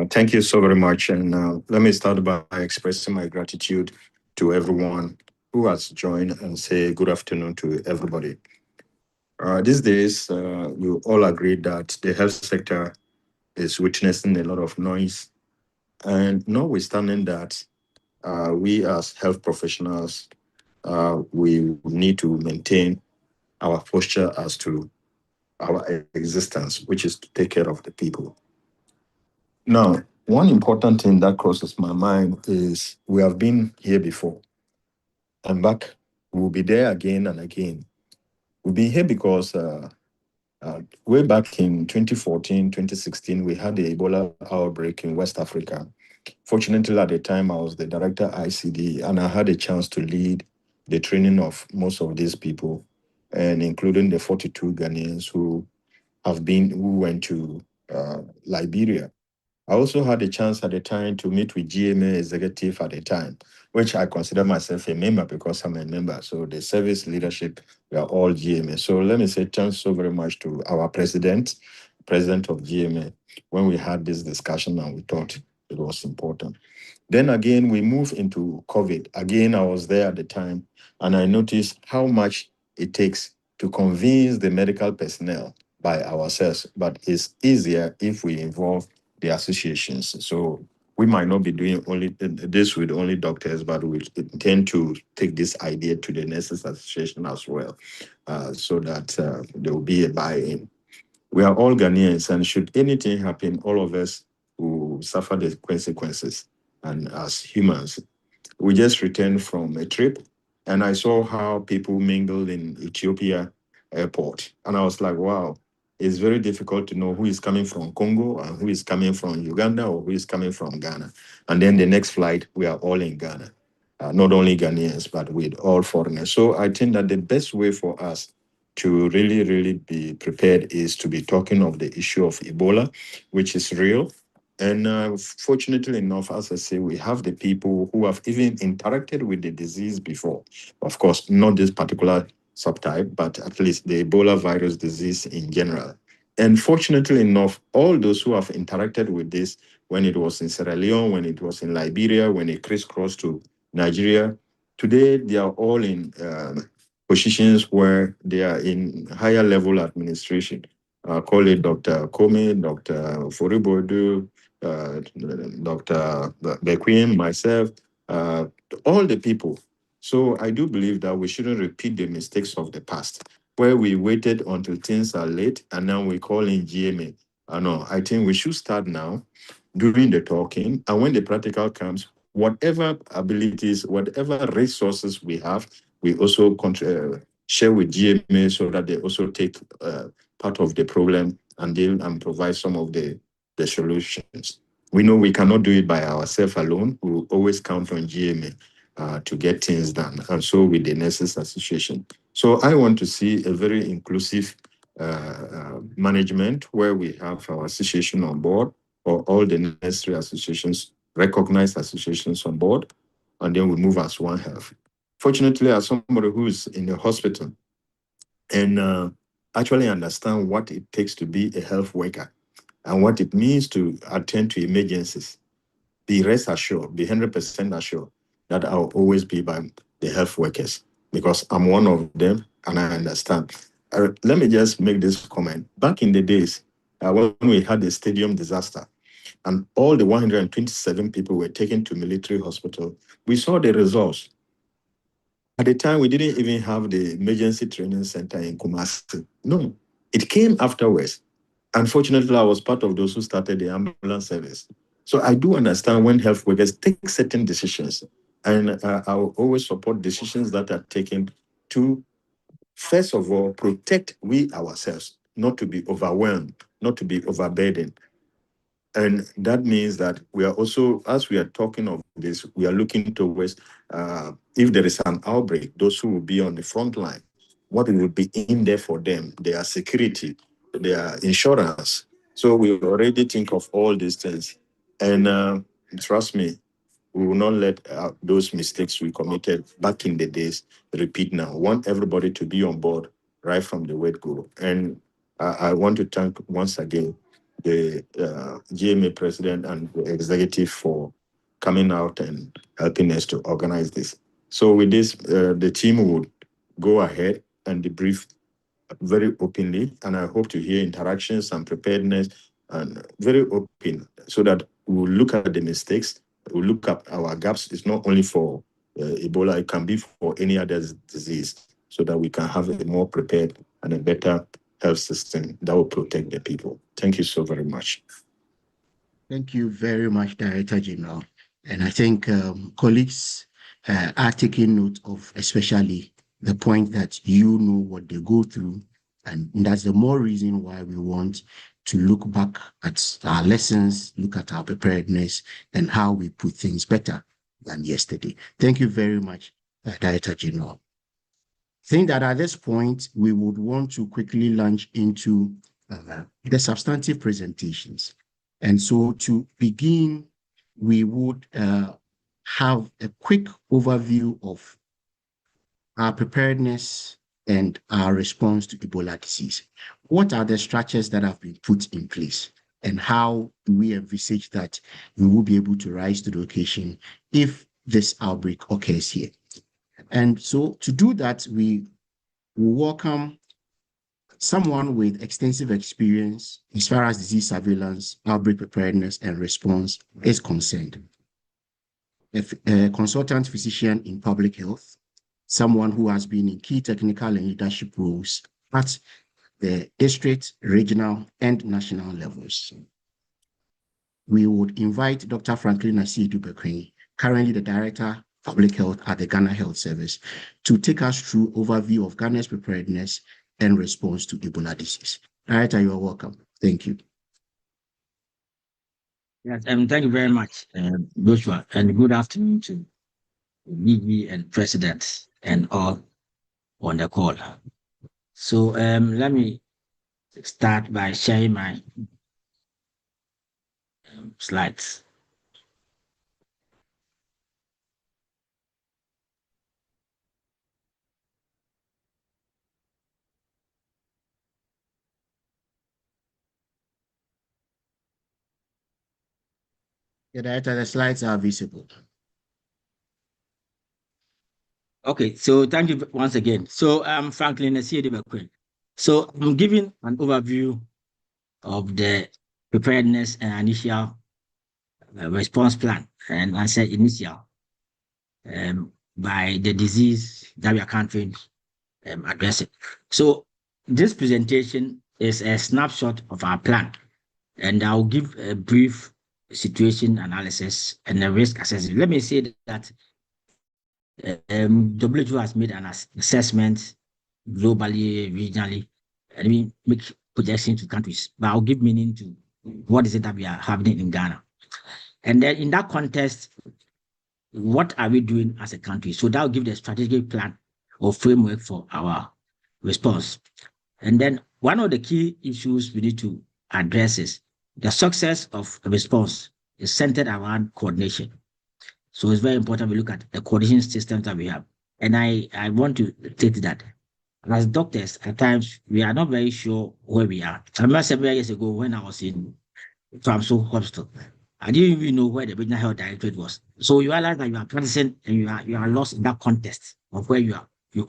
Thank you so very much. And let me start by expressing my gratitude to everyone who has joined and say good afternoon to everybody. These days, we all agree that the health sector is witnessing a lot of noise. And notwithstanding that, we as health professionals, we need to maintain our posture as to our existence, which is to take care of the people. Now, one important thing that crosses my mind is we have been here before and back. We'll be there again and again. We'll be here because way back in 2014, 2016, we had the Ebola outbreak in West Africa. Fortunately, at the time, I was the director ICD, and I had a chance to lead the training of most of these people, and including the 42 Ghanaians who went to Liberia. I also had a chance at the time to meet with GMA executive at the time, which I consider myself a member because I'm a member. So the service leadership, we are all GMA. So let me say thanks so very much to our president of GMA, when we had this discussion and we thought it was important. Then again, we moved into COVID. Again, I was there at the time, and I noticed how much it takes to convince the medical personnel by ourselves, but it's easier if we involve the associations. So we might not be doing only this with only doctors, but we intend to take this idea to the nurses association as well, so that there will be a buy-in. We are all Ghanaians, and should anything happen, all of us will suffer the consequences. And as humans, we just returned from a trip, and I saw how people mingled in Ethiopia airport, and I was like, wow. It's very difficult to know who is coming from Congo and who is coming from Uganda or who is coming from Ghana. And then the next flight, we are all in Ghana. Not only Ghanaians, but with all foreigners. So I think that the best way for us to really, really be prepared is to be talking of the issue of Ebola, which is real. And fortunately enough, as I say, we have the people who have even interacted with the disease before. Of course, not this particular subtype, but at least the Ebola virus disease in general. And fortunately enough, all those who have interacted with this, when it was in Sierra Leone, when it was in Liberia, when it crisscrossed to Nigeria, today they are all in positions where they are in higher level administration. Call it Dr. Kome, Dr. Foribodu, Dr. Bequim, myself, uh, all the people. So I do believe that we shouldn't repeat the mistakes of the past, where we waited until things are late and now we call in GMA. No, I think we should start now doing the talking. And when the practical comes, whatever abilities, whatever resources we have, we also share with GMA so that they also take part of the problem and deal and provide some of the solutions. We know we cannot do it by ourselves alone. We will always count on GMA to get things done, and so with the Nurses Association. So I want to see a very inclusive management where we have our association on board, or all the necessary associations, recognized associations on board, and then we move as one health. Fortunately, as somebody who's in the hospital and actually understand what it takes to be a health worker and what it means to attend to emergencies, be rest assured, be 100% assured that I'll always be by the health workers because I'm one of them and I understand. Let me just make this comment. Back in the days, when we had the stadium disaster and all the 127 people were taken to military hospital, we saw the results. At the time, we didn't even have the emergency training center in Kumasi. No, it came afterwards. Unfortunately, I was part of those who started the ambulance service. So I do understand when health workers take certain decisions, and I will always support decisions that are taken to, first of all, protect we ourselves, not to be overwhelmed, not to be overburdened. And that means that we are also, as we are talking of this, we are looking towards if there is an outbreak, those who will be on the front line, what will be in there for them, their security, their insurance. So we already think of all these things. And trust me, we will not let those mistakes we committed back in the days repeat now. We want everybody to be on board right from the word go. And I want to thank once again the GMA president and the executive for coming out and helping us to organize this. So with this, the team would go ahead and debrief very openly, and I hope to hear interactions and preparedness and very open, so that we'll look at the mistakes, we'll look at our gaps. It's not only for Ebola, it can be for any other disease, so that we can have a more prepared and a better health system that will protect the people. Thank you so very much. Thank you very much, Director General. And I think colleagues are taking note of especially the point that you know what they go through. And that's the more reason why we want to look back at our lessons, look at our preparedness, and how we put things better than yesterday. Thank you very much, Director General. I think that at this point, we would want to quickly launch into the substantive presentations. And so to begin, we would have a quick overview of our preparedness and our response to Ebola disease. What are the structures that have been put in place, and how do we envisage that we will be able to rise to the occasion if this outbreak occurs here? And so to do that, we will welcome someone with extensive experience as far as disease surveillance, outbreak preparedness, and response is concerned. A consultant physician in public health, someone who has been in key technical and leadership roles at the district, regional, and national levels. We would invite Dr. Franklin Asiedu-Bekwin, currently the Director Public Health at the Ghana Health Service, to take us through overview of Ghana's preparedness and response to Ebola disease. Director, you are welcome. Thank you. Yes, thank you very much, Joshua, and good afternoon to Gigi and President and all on the call. So let me start by sharing my slides. Yeah, Director, the slides are visible. Okay, so thank you once again. So I'm Franklin Asiedu-Bekwin. So I'm giving an overview of the preparedness and initial response plan, and I said initial, by the disease that we are currently addressing. So this presentation is a snapshot of our plan, and I'll give a brief situation analysis and a risk assessment. Let me say that WHO has made an assessment globally, regionally, and we make projections to countries, but I'll give meaning to what is it that we are having in Ghana. And then in that context, what are we doing as a country? So that will give the strategic plan or framework for our response. And then one of the key issues we need to address is the success of a response is centered around coordination. So it's very important we look at the coordination systems that we have. And I want to state that as doctors, at times, we are not very sure where we are. I remember several years ago when I was in Tramso Hospital, I didn't even know where the regional health directorate was. So you realize that you are practicing and you are lost in that context of where you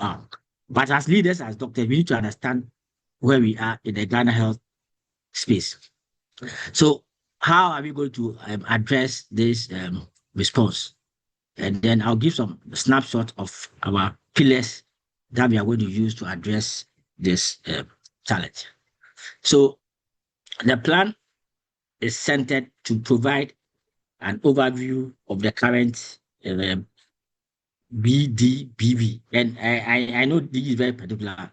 are. But as leaders, as doctors, we need to understand where we are in the Ghana health space. So how are we going to address this response? And then I'll give some snapshot of our pillars that we are going to use to address this challenge. So the plan is centered to provide an overview of the current BDBV. And I know D is very particular,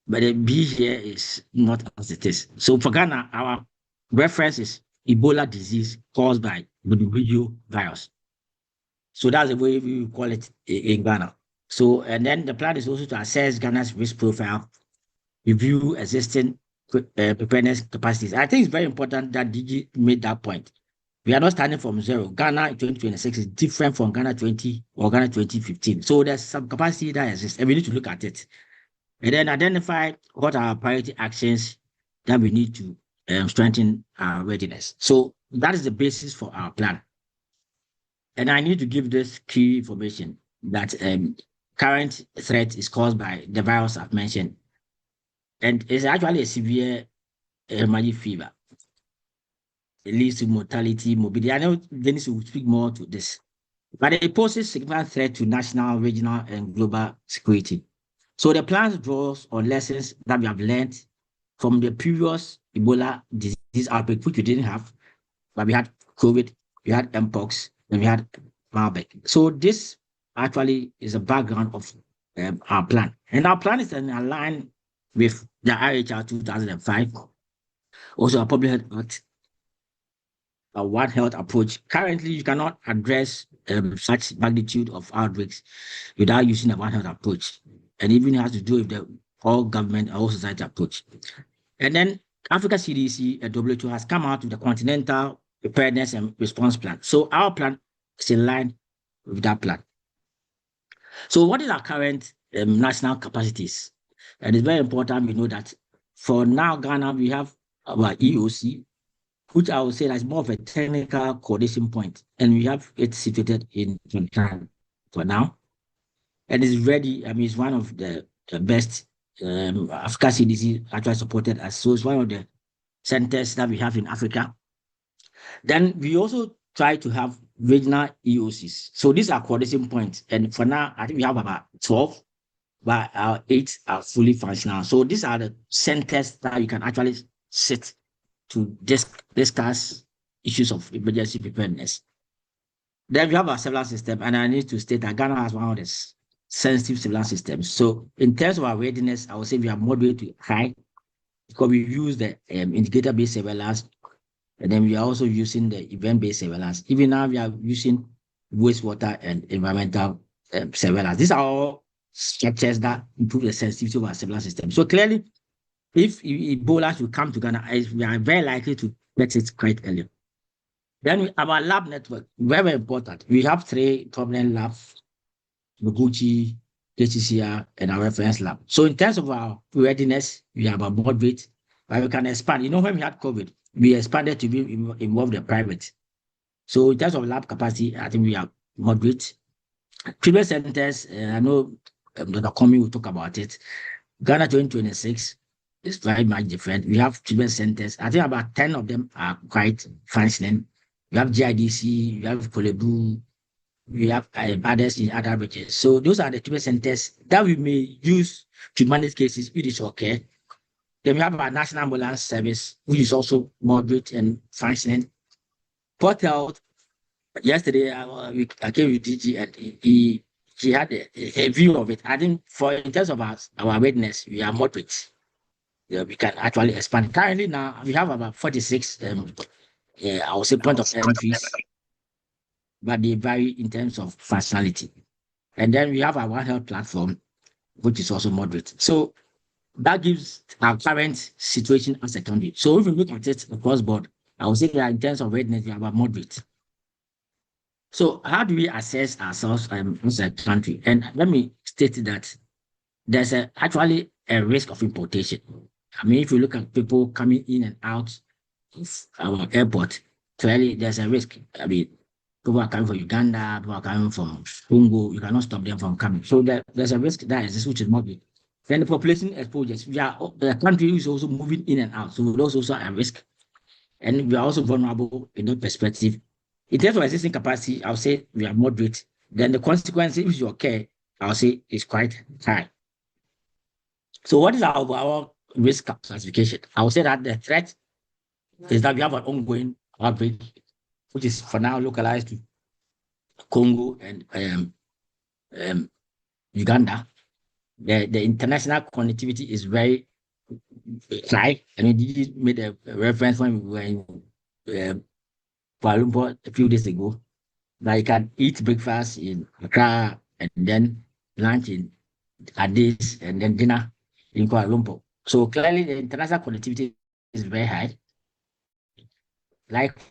but the B here is not as it is. So for Ghana, our reference is Ebola disease caused by Bundinbugyo virus. So that's the way we call it in Ghana. So, and then the plan is also to assess Ghana's risk profile, review existing preparedness capacities. I think it's very important that DG made that point. We are not starting from zero. Ghana in 2026 is different from Ghana 20 or Ghana 2015. So there's some capacity that exists, and we need to look at it. And then identify what are priority actions that we need to strengthen our readiness. So that is the basis for our plan. And I need to give this key information that current threat is caused by the virus I've mentioned. And it's actually a severe hemorrhagic fever. It leads to mortality, morbidity. I know Dennis will speak more to this, but it poses significant threat to national, regional, and global security. So the plan draws on lessons that we have learned from the previous Ebola disease outbreak, which we didn't have, but we had COVID, we had Mpox, and we had Marburg. So this actually is a background of our plan. And our plan is in line with the IHR 2005, also a public health act, a One Health approach. Currently, you cannot address such magnitude of outbreaks without using a One Health approach. And even has to do with the all government, all society approach. And then Africa CDC and WHO has come out with the Continental Preparedness and Response Plan. So our plan is in line with that plan. So what is our current national capacities? And it's very important we know that for now, Ghana, we have our EOC, which I would say is more of a technical coordination point, and we have it situated in Ghana for now. And it's ready. I mean, it's one of the best Africa CDC actually supported us. So it's one of the centers that we have in Africa. Then we also try to have regional EOCs. So these are coordination points. And for now, I think we have about 12, but our 8 are fully functional. So these are the centers that you can actually sit to discuss issues of emergency preparedness. Then we have our surveillance system, and I need to state that Ghana has one of the sensitive surveillance systems. So in terms of our readiness, I would say we are moderate to high because we use the indicator-based surveillance, and then we are also using the event-based surveillance. Even now, we are using wastewater and environmental surveillance. These are all structures that improve the sensitivity of our surveillance system. So clearly, if Ebola should come to Ghana, we are very likely to get it quite early. Then our lab network, very important. We have 3 prominent labs, Noguchi, HCCR, and our reference lab. So in terms of our readiness, we have a moderate, but we can expand. You know, when we had COVID, we expanded to involve the private. So in terms of lab capacity, I think we are moderate. Treatment centers, I know Dr. Komi will talk about it. Ghana 2026 is very much different. We have treatment centers. I think about 10 of them are quite functioning. We have GIDC, we have Kolebu, we have others in other regions. So those are the treatment centers that we may use to manage cases if it is okay. Then we have our National Ambulance Service, which is also moderate and functioning. Port Health, yesterday I came with DG and he had a view of it. I think in terms of our readiness, we are moderate. We can actually expand. Currently now, we have about 46, I would say, point of entries, but they vary in terms of functionality. And then we have our One Health platform, which is also moderate. So that gives our current situation as a country. So if we look at it across board, I would say that in terms of readiness, we are about moderate. So how do we assess ourselves as a country? And let me state that there's actually a risk of importation. I mean, if you look at people coming in and out of our airport, clearly there's a risk. I mean, people are coming from Uganda, people are coming from Congo, you cannot stop them from coming. So there's a risk that exists, which is moderate. Then the population exposures, the country is also moving in and out. So those also are a risk. And we are also vulnerable in that perspective. In terms of existing capacity, I'll say we are moderate. Then the consequences, if you occur, I'll say is quite high. So what is our risk classification? I would say that the threat is that we have an ongoing outbreak, which is for now localized to Congo and Uganda. The international connectivity is very high. I mean, you made a reference when we were in Kuala Lumpur a few days ago, that you can eat breakfast in Accra and then lunch in Addis and then dinner in Kuala Lumpur. So clearly the international connectivity is very high. Likewise,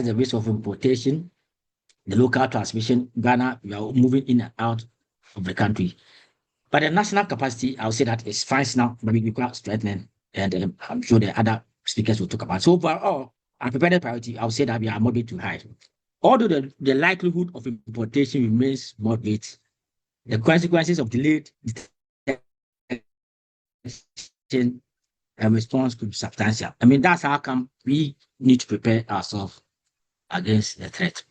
the risk of importation, the local transmission, Ghana, we are moving in and out of the country. But the national capacity, I would say that is functional, but we require strengthening. and I'm sure the other speakers will talk about. So overall, our preparedness priority, I would say that we are moderate to high. Although the likelihood of importation remains moderate, the consequences of delayed detection and response could be substantial. I mean, that's how come we need to prepare ourselves against the threat.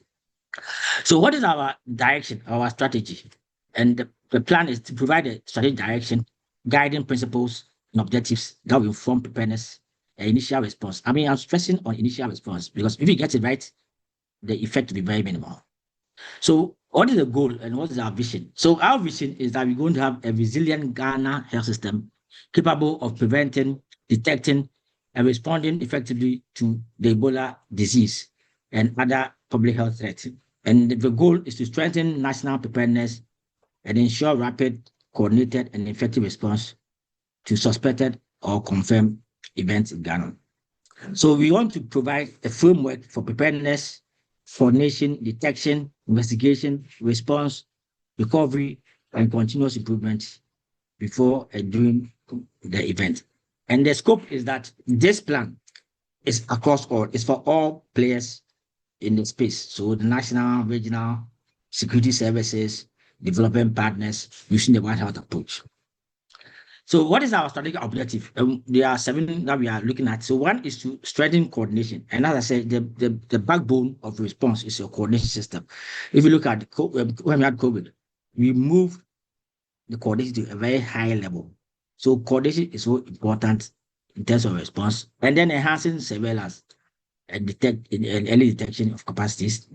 So what is our direction, our strategy? And the plan is to provide a strategic direction, guiding principles and objectives that will inform preparedness and initial response. I mean, I'm stressing on initial response because if you get it right, the effect will be very minimal. So what is the goal and what is our vision? So our vision is that we're going to have a resilient Ghana health system capable of preventing, detecting, and responding effectively to the Ebola disease and other public health threats. And the goal is to strengthen national preparedness and ensure rapid, coordinated, and effective response to suspected or confirmed events in Ghana. So we want to provide a framework for preparedness, coordination, detection, investigation, response, recovery, and continuous improvement before and during the event. And the scope is that this plan is across all, it's for all players in the space. So the national, regional, security services, development partners using the One Health approach. So what is our strategic objective? There are 7 that we are looking at. So one is to strengthen coordination. And as I said, the backbone of response is your coordination system. If you look at when we had COVID, we moved the coordination to a very high level. So coordination is so important in terms of response. And then enhancing surveillance and early detection of capacities.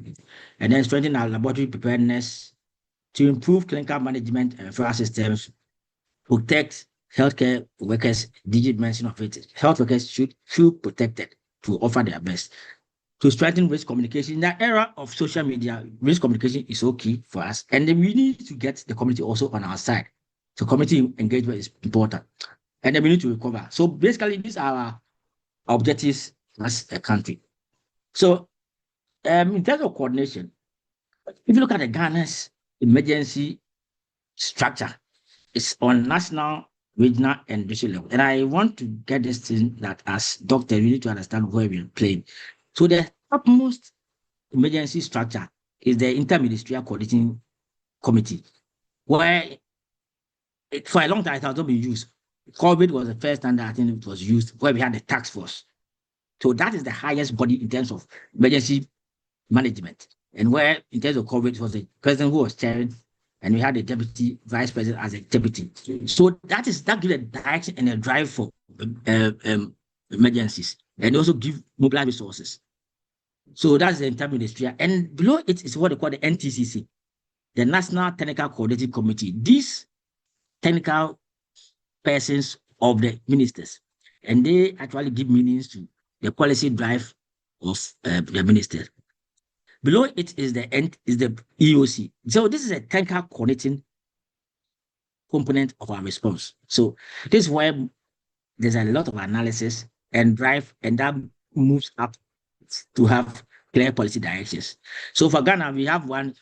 And then strengthen our laboratory preparedness to improve clinical management and referral systems, protect healthcare workers. Digit mention of it. Health workers should feel protected to offer their best. To strengthen risk communication. In the era of social media, risk communication is so key for us. And then we need to get the community also on our side. So community engagement is important. And then we need to recover. So basically, these are our objectives as a country. So in terms of coordination, if you look at the Ghana's emergency structure, it's on national, regional, and district level. And I want to get this thing that as doctors, we need to understand where we're playing. So the topmost emergency structure is the Interministerial Coordinating Committee, where for a long time it has not been used. COVID was the first time that I think it was used, where we had the task force. So that is the highest body in terms of emergency management. And where in terms of COVID, it was the president who was chairing, and we had the deputy vice president as a deputy. So that gives a direction and a drive for emergencies, and also give mobilized resources. So that's the interministerial. And below it is what they call the NTCC, the National Technical Coordinating Committee. These technical persons of the ministers, and they actually give meanings to the policy drive of the ministers. Below it is the EOC. So this is a technical coordinating component of our response. So this is where there's a lot of analysis and drive, and that moves up to have clear policy directions. So for Ghana, we have one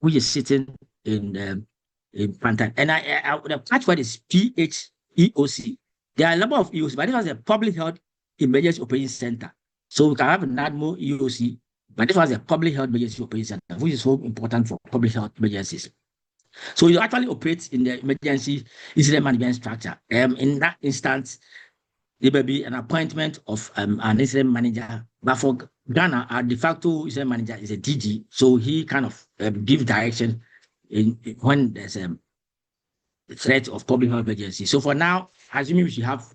which is sitting in Pantan. And the catchword is PHEOC. There are a number of EOC, but this was a public health emergency operations center. So we can have another more EOC, but this was a public health emergency operations center, which is so important for public health emergencies. So you actually operate in the emergency incident management structure. In that instance, there may be an appointment of an incident manager, but for Ghana, our de facto incident manager is a DG, so he kind of gives direction when there's a threat of public health emergency. So for now, assuming we should have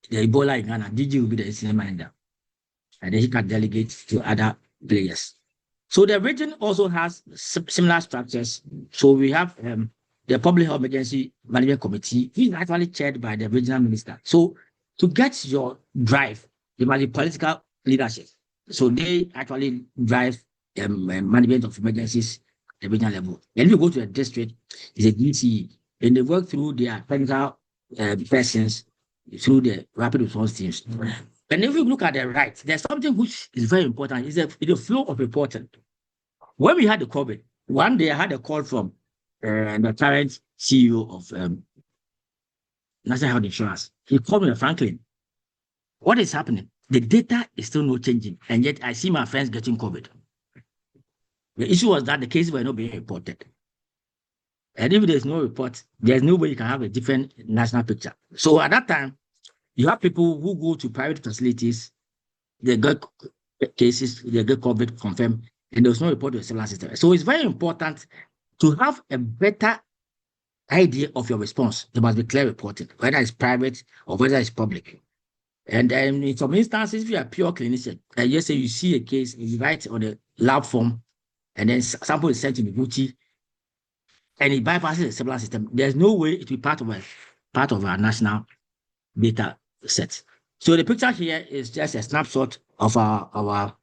the Ebola in Ghana, DG will be the incident manager, and then he can delegate to other players. So the region also has similar structures. So we have the Public Health Emergency Management Committee, which is actually chaired by the regional minister. So to get your drive, there must be political leadership. So they actually drive management of emergencies at the regional level. And if you go to a district, it's a DCE, and they work through their technical persons through the rapid response teams. And if you look at the right, there's something which is very important. It's the flow of reporting. When we had the COVID, one day I had a call from the current CEO of National Health Insurance. He called me, Franklin, what is happening? The data is still not changing, and yet I see my friends getting COVID. The issue was that the cases were not being reported. And if there's no report, there's no way you can have a different national picture. So at that time, you have people who go to private facilities, they get cases, they get COVID confirmed, and there's no report to the civil system. So it's very important to have a better idea of your response. There must be clear reporting, whether it's private or whether it's public. And in some instances, if you're a pure clinician, and you say you see a case, you write on a lab form, and then sample is sent to the Gucci, and it bypasses the civil system, there's no way it will be part of our national data set. So the picture here is just a snapshot of our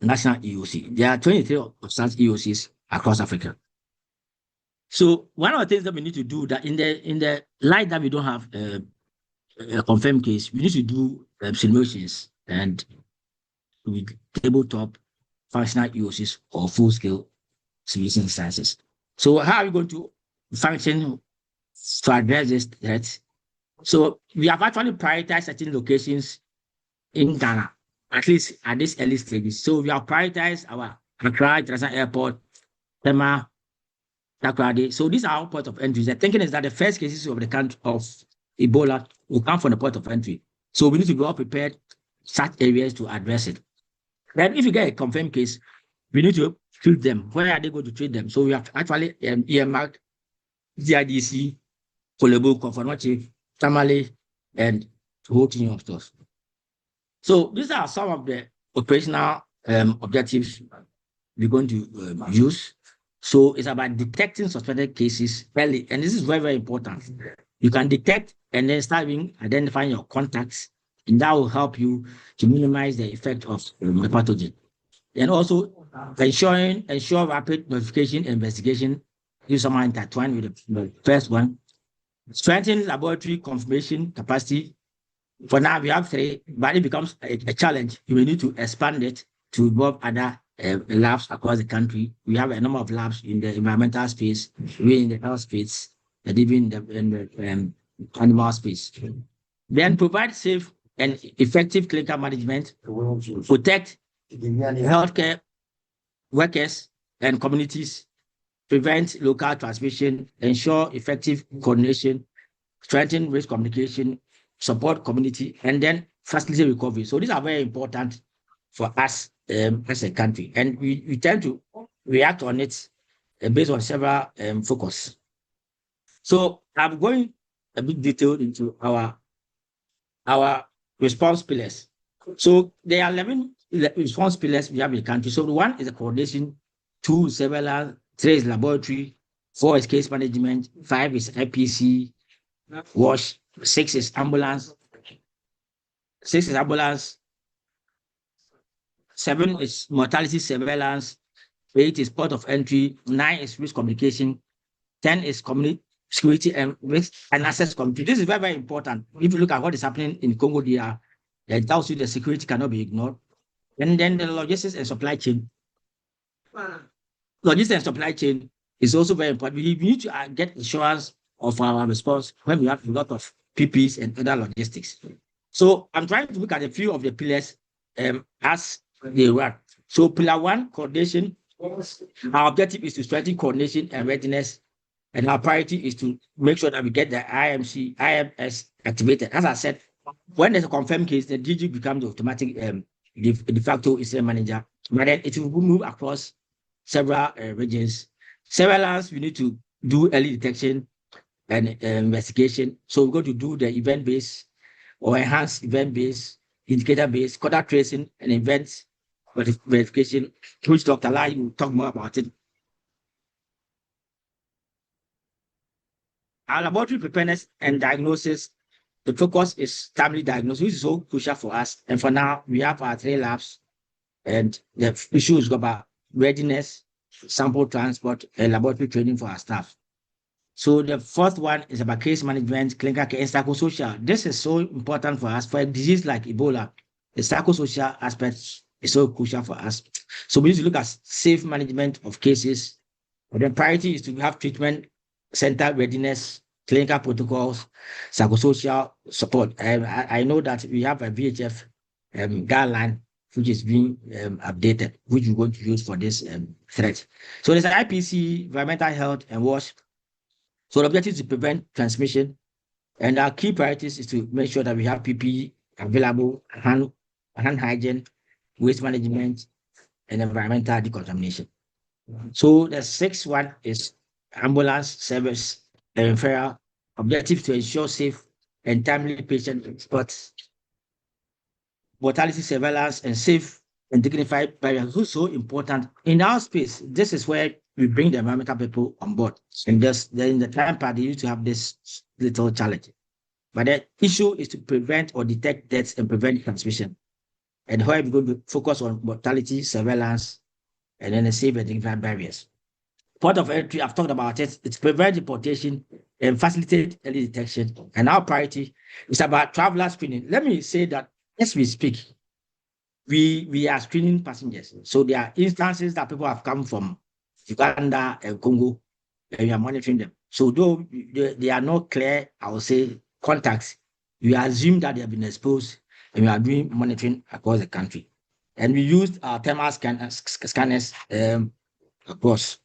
national EOC. There are 23 of such EOCs across Africa. So one of the things that we need to do that in the light that we don't have a confirmed case, we need to do simulations and with tabletop functional EOCs or full-scale simulation sciences. So how are we going to function to address this threat? So we have actually prioritized certain locations in Ghana, at least at this early stages. So we have prioritized our Accra International Airport, Tema, Takoradi. So these are our ports of entry. The thinking is that the first cases of the country of Ebola will come from the port of entry. So we need to be well prepared such areas to address it. Then if you get a confirmed case, we need to treat them. Where are they going to treat them? So we have actually earmarked GIDC, Kolebo, Konfonochi, Tamale, and whole team of stuff. So these are some of the operational objectives we're going to use. So it's about detecting suspected cases early, and this is very, very important. You can detect and then start identifying your contacts, and that will help you to minimize the effect of the pathogen. And also ensure rapid notification and investigation. Use someone intertwined with the first one. Strengthen laboratory confirmation capacity. For now, we have 3, but it becomes a challenge. You will need to expand it to involve other labs across the country. We have a number of labs in the environmental space, we in the health space, and even in the animal space. Then provide safe and effective clinical management, protect healthcare workers and communities, prevent local transmission, ensure effective coordination, strengthen risk communication, support community, and then facilitate recovery. So these are very important for us as a country. And we tend to react on it based on several focus. So I'm going a bit detailed into our response pillars. So there are 11 response pillars we have in the country. So 1 is the coordination, 2 is surveillance, 3 is laboratory, 4 is case management, 5 is IPC, WASH, 6 is ambulance, 7 is mortality surveillance, 8 is port of entry, 9 is risk communication, 10 is community security and risk and access community. This is very, very important. If you look at what is happening in Congo DR, it tells you the security cannot be ignored. And then the logistics and supply chain. Logistics and supply chain is also very important. We need to get assurance of our response when we have a lot of PPs and other logistics. So I'm trying to look at a few of the pillars as they run. So pillar 1, coordination. Our objective is to strengthen coordination and readiness. And our priority is to make sure that we get the IMS activated. As I said, when there's a confirmed case, the DG becomes the automatic de facto incident manager. But then it will move across several regions. Surveillance, we need to do early detection and investigation. So we're going to do the event-based or enhanced event-based, indicator-based, contact tracing and event verification, which Dr. Lai will talk more about it. Our laboratory preparedness and diagnosis, the focus is timely diagnosis, which is so crucial for us. And for now, we have our 3 labs, and the issue is about readiness, sample transport, and laboratory training for our staff. So the first one is about case management, clinical care, and psychosocial. This is so important for us. For a disease like Ebola, the psychosocial aspect is so crucial for us. So we need to look at safe management of cases. And the priority is to have treatment center readiness clinical protocols, psychosocial support. I know that we have a VHF guideline which is being updated, which we're going to use for this threat. So there's an IPC, environmental health and wash. So the objective is to prevent transmission, and our key priorities is to make sure that we have PPE available, hand hygiene, waste management, and environmental decontamination. So the sixth one is ambulance service and referral, objective to ensure safe and timely patient transport, mortality surveillance, and safe and dignified burial. Who's so important in our space? This is where we bring the environmental people on board. And just then in the time part, they used to have this little challenge. But the issue is to prevent or detect deaths and prevent transmission. And where we're going to focus on mortality surveillance and then the safe and dignified barriers. Port of entry, I've talked about it. It's prevent deportation and facilitate early detection. And our priority is about traveler screening. Let me say that as we speak, we are screening passengers. So there are instances that people have come from Uganda and Congo, and we are monitoring them. So though they are not clear, I would say, contacts, we assume that they have been exposed, and we are doing monitoring across the country. And we used our thermal scanners across.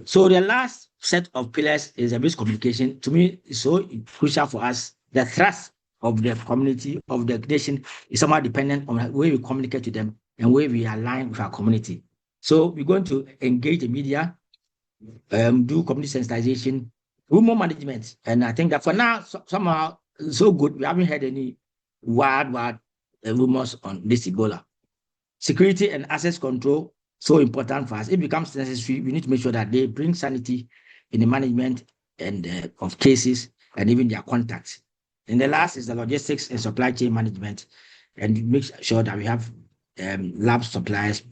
So the last set of pillars is the risk communication. To me, it's so crucial for us. The trust of the community, of the nation, is somehow dependent on the way we communicate to them and where we align with our community. So we're going to engage the media, do community sensitization, rumor management. And I think that for now, somehow, so good, we haven't had any wild rumors on this Ebola. Security and access control, so important for us. It becomes necessary. We need to make sure that they bring sanity in the management and of cases and even their contacts. And the last is the logistics and supply chain management, and make sure that we have lab supplies,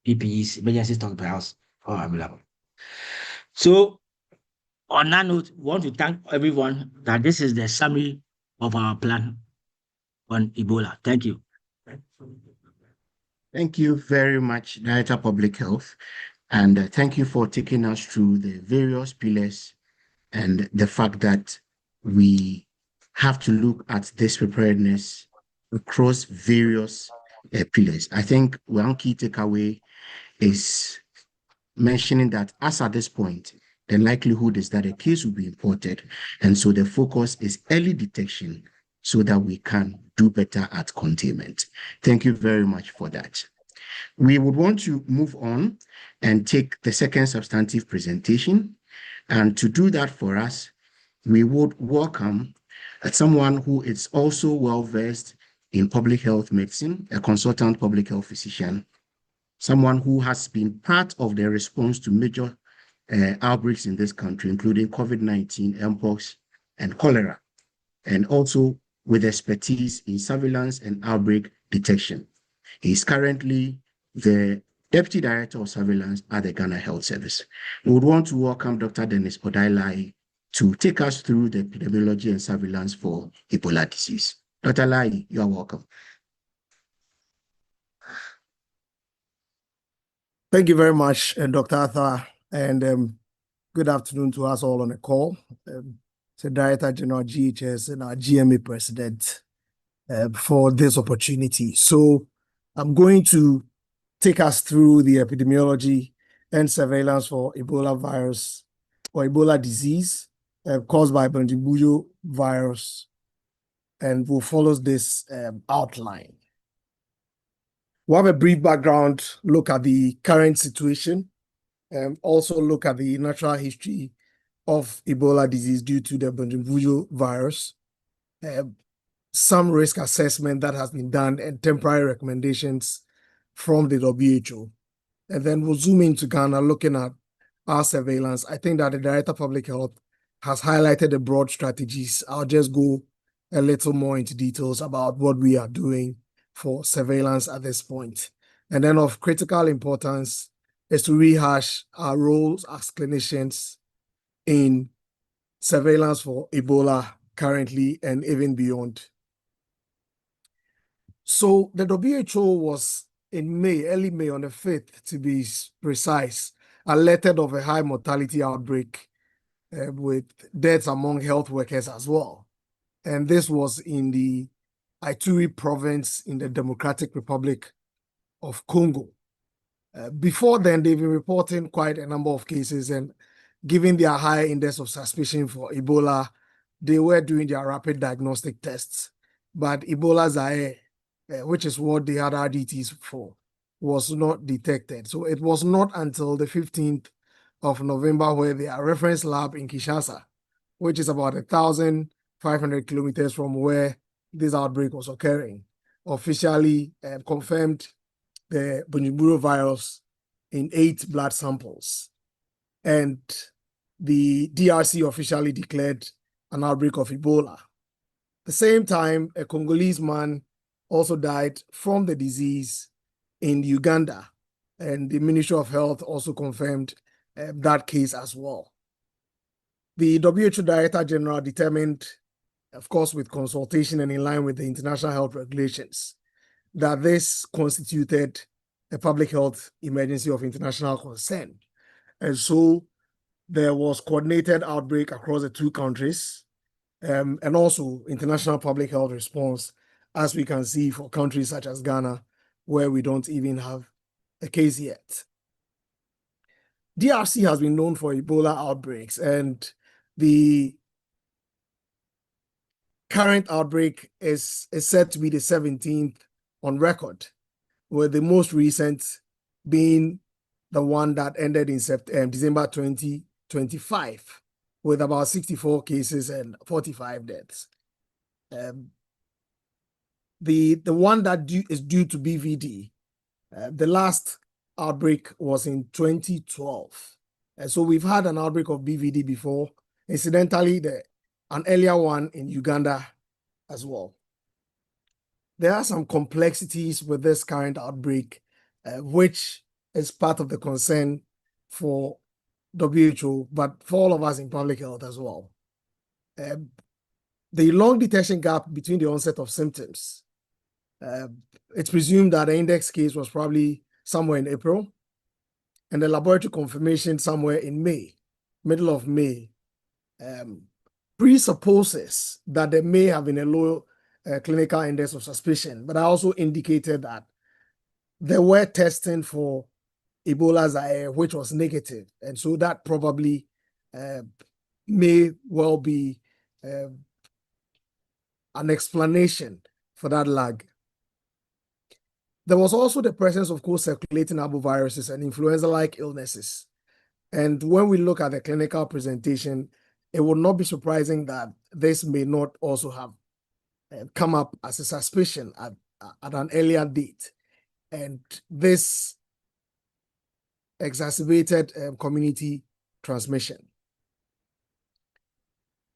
PPEs, emergency stockpiles, all available. So on that note, we want to thank everyone that this is the summary of our plan on Ebola. Thank you. Thank you very much, Director of Public Health. And thank you for taking us through the various pillars and the fact that we have to look at this preparedness across various pillars. I think one key takeaway is mentioning that as at this point, the likelihood is that a case will be imported. And so the focus is early detection so that we can do better at containment. Thank you very much for that. We would want to move on and take the second substantive presentation. And to do that for us, we would welcome someone who is also well-versed in public health medicine, a consultant public health physician, someone who has been part of the response to major outbreaks in this country, including COVID-19, Mpox, and cholera, and also with expertise in surveillance and outbreak detection. He is currently the Deputy Director of Surveillance at the Ghana Health Service. We would want to welcome Dr. Dennis Odailai to take us through the epidemiology and surveillance for Ebola disease. Dr. Lai, you are welcome. Thank you very much, Dr. Arthur, and good afternoon to us all on the call. To Director General GHS and our GMA President for this opportunity. So I'm going to take us through the epidemiology and surveillance for Ebola virus or Ebola disease caused by Bundinbugyo virus, and we'll follow this outline. We'll have a brief background look at the current situation and also look at the natural history of Ebola disease due to the Bundinbugyo virus, some risk assessment that has been done and temporary recommendations from the WHO. And then we'll zoom into Ghana looking at our surveillance. I think that the Director of Public Health has highlighted the broad strategies. I'll just go a little more into details about what we are doing for surveillance at this point. And then of critical importance is to rehash our roles as clinicians in surveillance for Ebola currently and even beyond. So the WHO was in May, early May, on the 5th to be precise, alerted of a high mortality outbreak with deaths among health workers as well. And this was in the Ituri province in the Democratic Republic of Congo. Before then, they've been reporting quite a number of cases, and given their high index of suspicion for Ebola, they were doing their rapid diagnostic tests. But Ebola Zaire, which is what they had RDTs for, was not detected. So it was not until the 15th of November where their reference lab in Kinshasa, which is about 1,500 kilometers from where this outbreak was occurring, officially confirmed the Bundinbugyo virus in 8 blood samples. And the DRC officially declared an outbreak of Ebola. At the same time, a Congolese man also died from the disease in Uganda, and the Ministry of Health also confirmed that case as well. The WHO Director General determined, of course, with consultation and in line with the international health regulations, that this constituted a public health emergency of international concern. And so there was coordinated outbreak across the 2 countries, and also international public health response, as we can see for countries such as Ghana, where we don't even have a case yet. DRC has been known for Ebola outbreaks, and the current outbreak is said to be the 17th on record, with the most recent being the one that ended in December 2025, with about 64 cases and 45 deaths. The one that is due to BVD, the last outbreak was in 2012. And so we've had an outbreak of BVD before. Incidentally, an earlier one in Uganda as well. There are some complexities with this current outbreak, which is part of the concern for WHO, but for all of us in public health as well. The long detection gap between the onset of symptoms. It's presumed that the index case was probably somewhere in April, and the laboratory confirmation somewhere in May, middle of May, presupposes that there may have been a low clinical index of suspicion, but I also indicated that there were testing for Ebola Zaire, which was negative. And so that probably may well be an explanation for that lag. There was also the presence of co-circulating arboviruses and influenza-like illnesses. And when we look at the clinical presentation, it would not be surprising that this may not also have come up as a suspicion at an earlier date. And this exacerbated community transmission.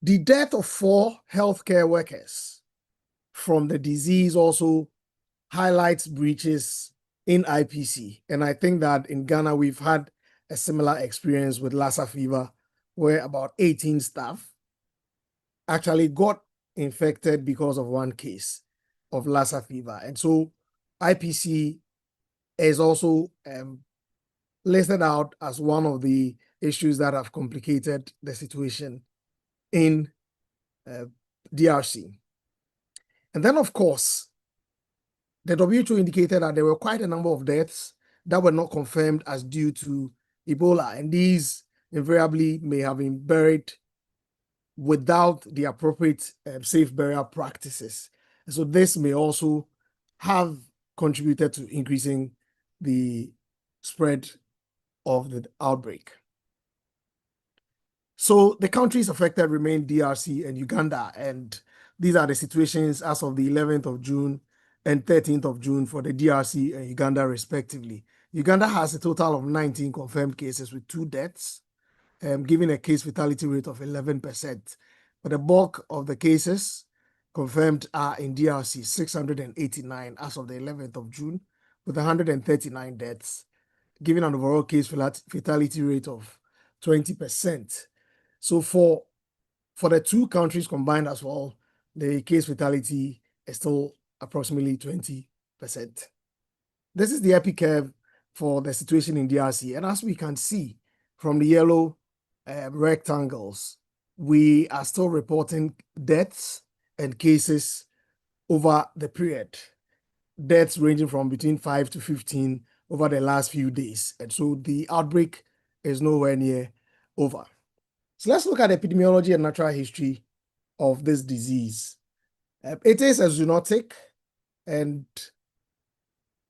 The death of 4 healthcare workers from the disease also highlights breaches in IPC. And I think that in Ghana, we've had a similar experience with Lassa fever, where about 18 staff actually got infected because of one case of Lassa fever. And so IPC is also listed out as one of the issues that have complicated the situation in DRC. And then, of course, the WHO indicated that there were quite a number of deaths that were not confirmed as due to Ebola, and these invariably may have been buried without the appropriate safe burial practices. And so this may also have contributed to increasing the spread of the outbreak. So the countries affected remain DRC and Uganda, and these are the situations as of the 11th of June and 13th of June for the DRC and Uganda respectively. Uganda has a total of 19 confirmed cases with 2 deaths, giving a case fatality rate of 11%. But the bulk of the cases confirmed are in DRC, 689 as of the 11th of June, with 139 deaths, giving an overall case fatality rate of 20%. So for the 2 countries combined as well, the case fatality is still approximately 20%. This is the epi curve for the situation in DRC. And as we can see from the yellow rectangles, we are still reporting deaths and cases over the period. Deaths ranging from between 5 to 15 over the last few days. And so the outbreak is nowhere near over. So let's look at epidemiology and natural history of this disease. It is a zoonotic, and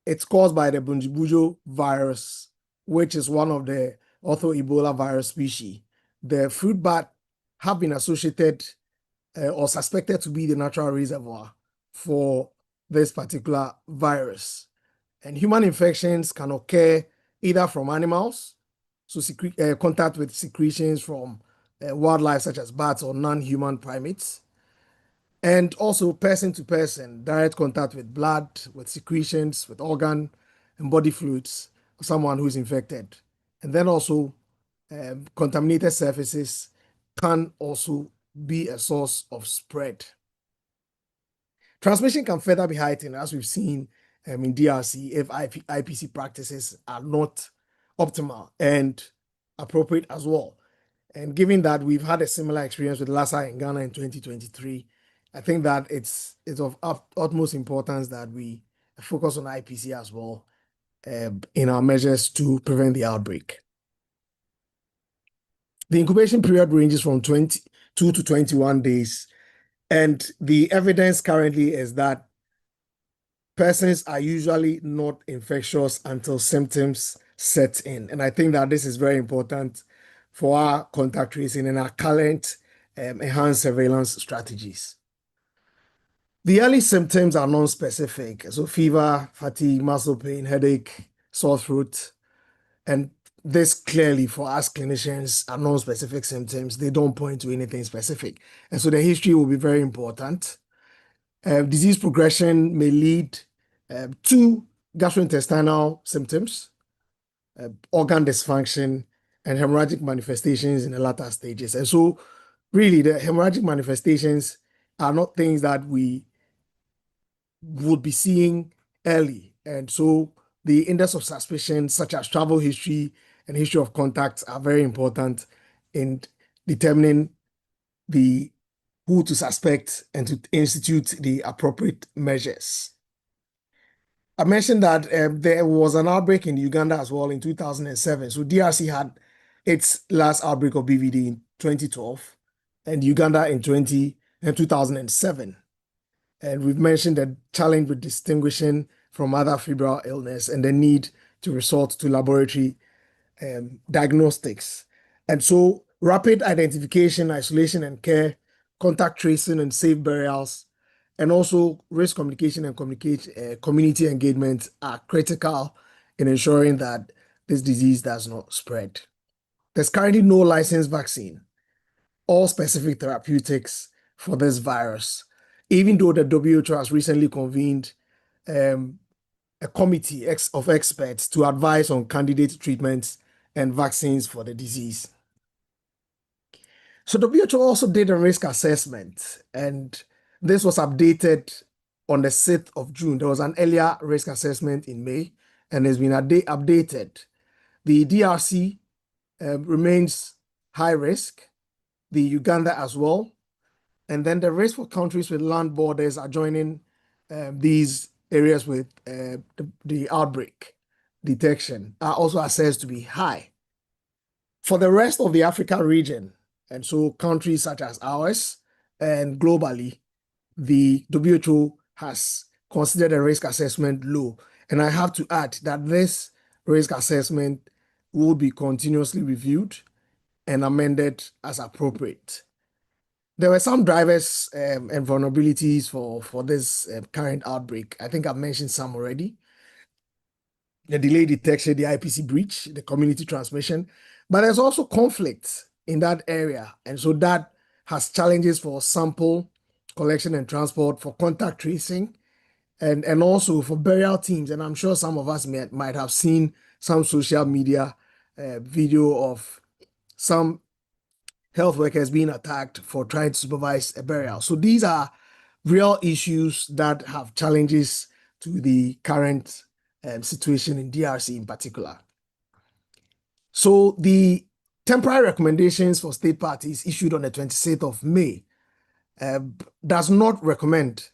it's caused by the Bundinbugyo virus, which is one of the ortho Ebola virus species. The fruit bat have been associated or suspected to be the natural reservoir for this particular virus. And human infections can occur either from animals, so contact with secretions from wildlife such as bats or non-human primates, and also person to person, direct contact with blood, with secretions, with organ and body fluids of someone who's infected. And then also contaminated surfaces can also be a source of spread. Transmission can further be heightened, as we've seen in DRC, if IPC practices are not optimal and appropriate as well. And given that we've had a similar experience with Lassa in Ghana in 2023, I think that it's of utmost importance that we focus on IPC as well in our measures to prevent the outbreak. The incubation period ranges from 22 to 21 days, and the evidence currently is that persons are usually not infectious until symptoms set in. And I think that this is very important for our contact tracing and our current enhanced surveillance strategies. The early symptoms are non-specific, so fever, fatigue, muscle pain, headache, sore throat, and this clearly for us clinicians are non-specific symptoms. They don't point to anything specific. And so the history will be very important. Disease progression may lead to gastrointestinal symptoms, organ dysfunction, and hemorrhagic manifestations in the latter stages. And so really the hemorrhagic manifestations are not things that we would be seeing early. And so the index of suspicion, such as travel history and history of contacts, are very important in determining who to suspect and to institute the appropriate measures. I mentioned that there was an outbreak in Uganda as well in 2007. So DRC had its last outbreak of BVD in 2012 and Uganda in 2007. And we've mentioned the challenge with distinguishing from other febrile illness and the need to resort to laboratory diagnostics. And so rapid identification, isolation and care, contact tracing and safe burials, and also risk communication and community engagement are critical in ensuring that this disease does not spread. There's currently no licensed vaccine or specific therapeutics for this virus, even though the WHO has recently convened a committee of experts to advise on candidate treatments and vaccines for the disease. So WHO also did a risk assessment, and this was updated on the 6th of June. There was an earlier risk assessment in May, and has been updated. The DRC remains high risk, the Uganda as well, and then the risk for countries with land borders adjoining these areas with the outbreak detection are also assessed to be high. For the rest of the Africa region, and so countries such as ours and globally, the WHO has considered a risk assessment low. And I have to add that this risk assessment will be continuously reviewed and amended as appropriate. There were some drivers and vulnerabilities for this current outbreak. I think I've mentioned some already. The delayed detection, the IPC breach, the community transmission, but there's also conflict in that area. And so that has challenges for sample collection and transport, for contact tracing, and also for burial teams. And I'm sure some of us might have seen some social media video of some health workers being attacked for trying to supervise a burial. So these are real issues that have challenges to the current situation in DRC in particular. So the temporary recommendations for state parties issued on the 26th of May does not recommend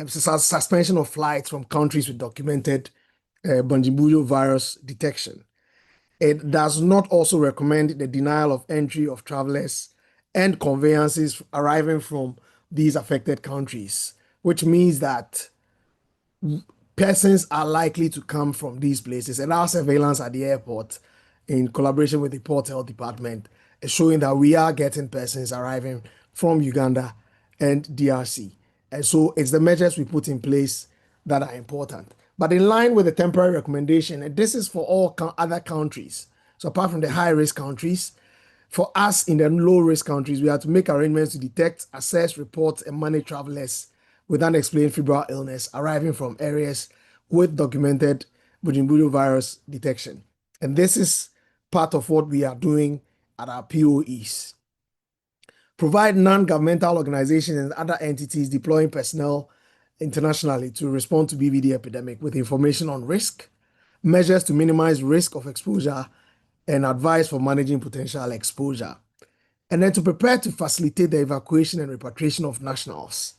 suspension of flights from countries with documented Bundinbugyo virus detection. It does not also recommend the denial of entry of travelers and conveyances arriving from these affected countries, which means that persons are likely to come from these places. And our surveillance at the airport, in collaboration with the Port Health Department, is showing that we are getting persons arriving from Uganda and DRC. And so it's the measures we put in place that are important. But in line with the temporary recommendation, and this is for all other countries. So apart from the high-risk countries, for us in the low-risk countries, we have to make arrangements to detect, assess, report, and manage travelers with unexplained febrile illness arriving from areas with documented Bundinbugyo virus detection. And this is part of what we are doing at our POEs. Provide non-governmental organizations and other entities deploying personnel internationally to respond to BVD epidemic with information on risk, measures to minimize risk of exposure, and advice for managing potential exposure. And then to prepare to facilitate the evacuation and repatriation of nationals,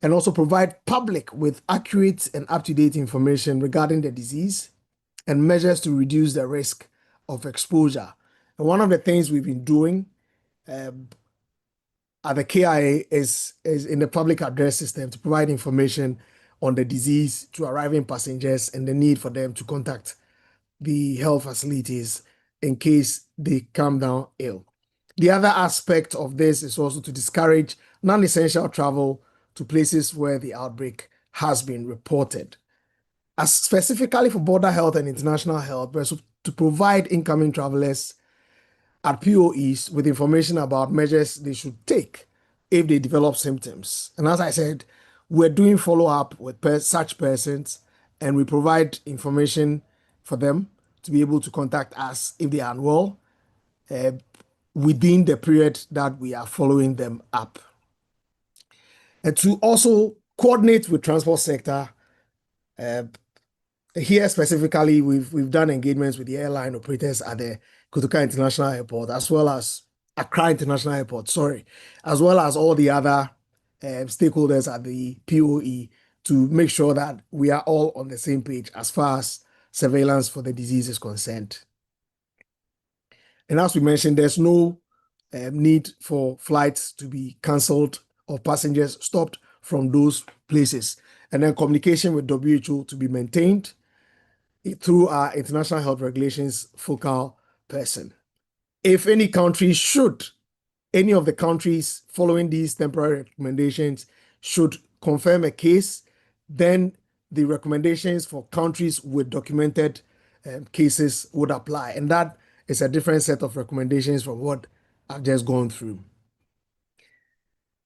and also provide public with accurate and up-to-date information regarding the disease and measures to reduce the risk of exposure. And one of the things we've been doing at the KIA is in the public address system to provide information on the disease to arriving passengers and the need for them to contact the health facilities in case they come down ill. The other aspect of this is also to discourage non-essential travel to places where the outbreak has been reported. As specifically for border health and international health, but to provide incoming travelers at POEs with information about measures they should take if they develop symptoms. And as I said, we're doing follow-up with such persons, and we provide information for them to be able to contact us if they are unwell within the period that we are following them up. And to also coordinate with transport sector, here specifically, we've done engagements with the airline operators at the Kotoka International Airport, as well as Accra International Airport, as well as all the other stakeholders at the POE to make sure that we are all on the same page as far as surveillance for the disease is concerned. And as we mentioned, there's no need for flights to be cancelled or passengers stopped from those places. And then communication with WHO to be maintained through our international health regulations focal person. If any country any of the countries following these temporary recommendations should confirm a case, then the recommendations for countries with documented cases would apply. And that is a different set of recommendations from what I've just gone through.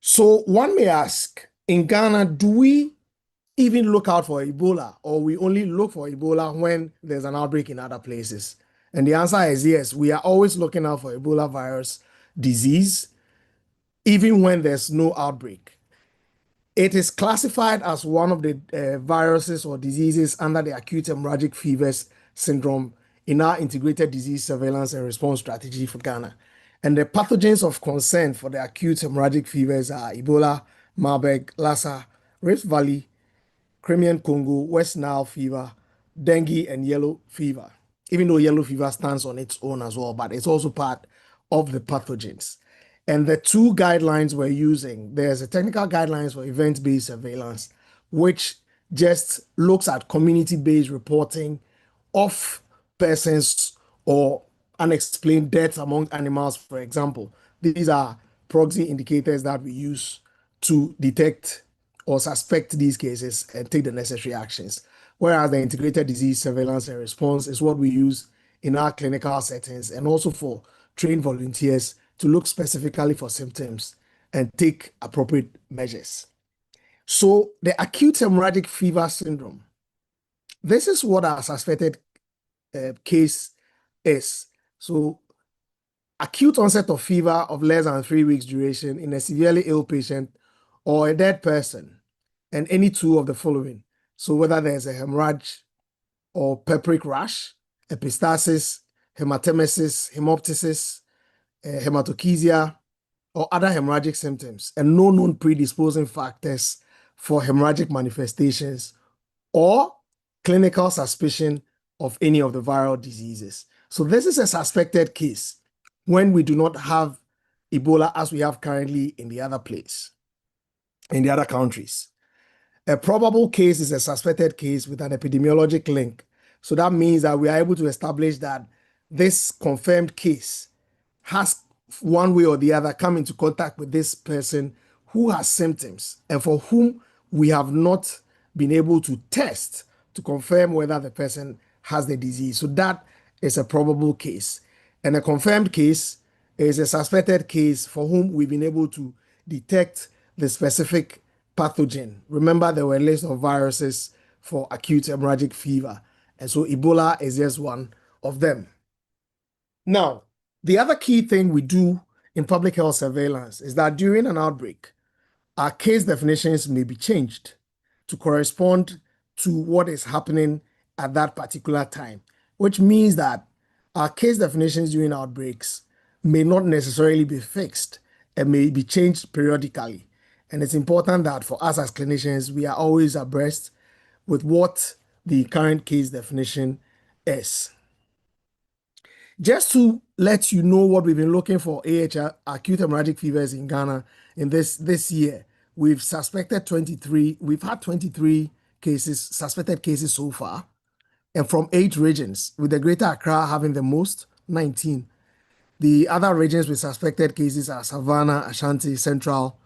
So one may ask, in Ghana, do we even look out for Ebola, or we only look for Ebola when there's an outbreak in other places? And the answer is yes, we are always looking out for Ebola virus disease, even when there's no outbreak. It is classified as one of the viruses or diseases under the acute hemorrhagic fevers syndrome in our integrated disease surveillance and response strategy for Ghana. And the pathogens of concern for the acute hemorrhagic fevers are Ebola, Marburg, Lassa, Rift Valley, Crimean Congo, West Nile fever, dengue, and yellow fever. Even though yellow fever stands on its own as well, but it's also part of the pathogens. And the two guidelines we're using, there's a technical guidelines for event-based surveillance, which just looks at community-based reporting of persons or unexplained deaths among animals, for example. These are proxy indicators that we use to detect or suspect these cases and take the necessary actions. Whereas the integrated disease surveillance and response is what we use in our clinical settings and also for trained volunteers to look specifically for symptoms and take appropriate measures. So the acute hemorrhagic fever syndrome, this is what our suspected case is. So acute onset of fever of less than 3 weeks duration in a severely ill patient or a dead person, and any two of the following. So whether there's a hemorrhage or purpuric rash, epistaxis, hematemesis, hemoptysis, hematochezia, or other hemorrhagic symptoms, and no known predisposing factors for hemorrhagic manifestations or clinical suspicion of any of the viral diseases. So this is a suspected case when we do not have Ebola as we have currently in the other place, in the other countries. A probable case is a suspected case with an epidemiologic link. So that means that we are able to establish that this confirmed case has one way or the other come into contact with this person who has symptoms and for whom we have not been able to test to confirm whether the person has the disease. So that is a probable case. And a confirmed case is a suspected case for whom we've been able to detect the specific pathogen. Remember, there were a list of viruses for acute hemorrhagic fever. And so Ebola is just one of them. Now, the other key thing we do in public health surveillance is that during an outbreak, our case definitions may be changed to correspond to what is happening at that particular time, which means that our case definitions during outbreaks may not necessarily be fixed and may be changed periodically. And it's important that for us as clinicians, we are always abreast with what the current case definition is. Just to let you know what we've been looking for acute hemorrhagic fevers in Ghana in this year, we've had 23 cases, suspected cases so far, and from 8 regions, with the Greater Accra having the most, 19. The other regions with suspected cases are Savannah, Ashanti, Central,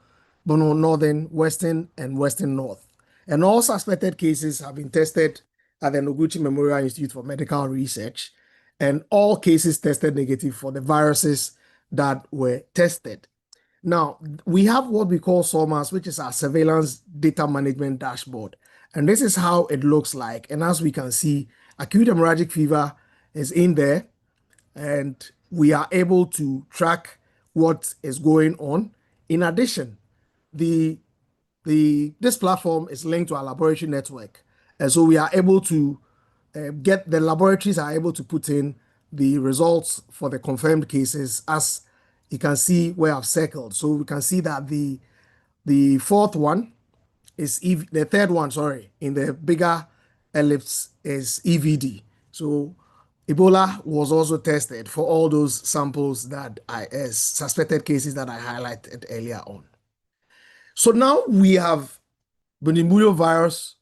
Bono, Northern, Western, and Western North. And all suspected cases have been tested at the Noguchi Memorial Institute for Medical Research, and all cases tested negative for the viruses that were tested. Now, we have what we call SORMAS, which is our surveillance data management dashboard. And this is how it looks like. And as we can see, acute hemorrhagic fever is in there, and we are able to track what is going on. In addition, this platform is linked to our laboratory network. And so we are able to the laboratories are able to put in the results for the confirmed cases, as you can see where I've circled. So we can see that the third one, in the bigger ellipse is EVD. So Ebola was also tested for all those samples that as suspected cases that I highlighted earlier on. So now we have Bundinbugyo virus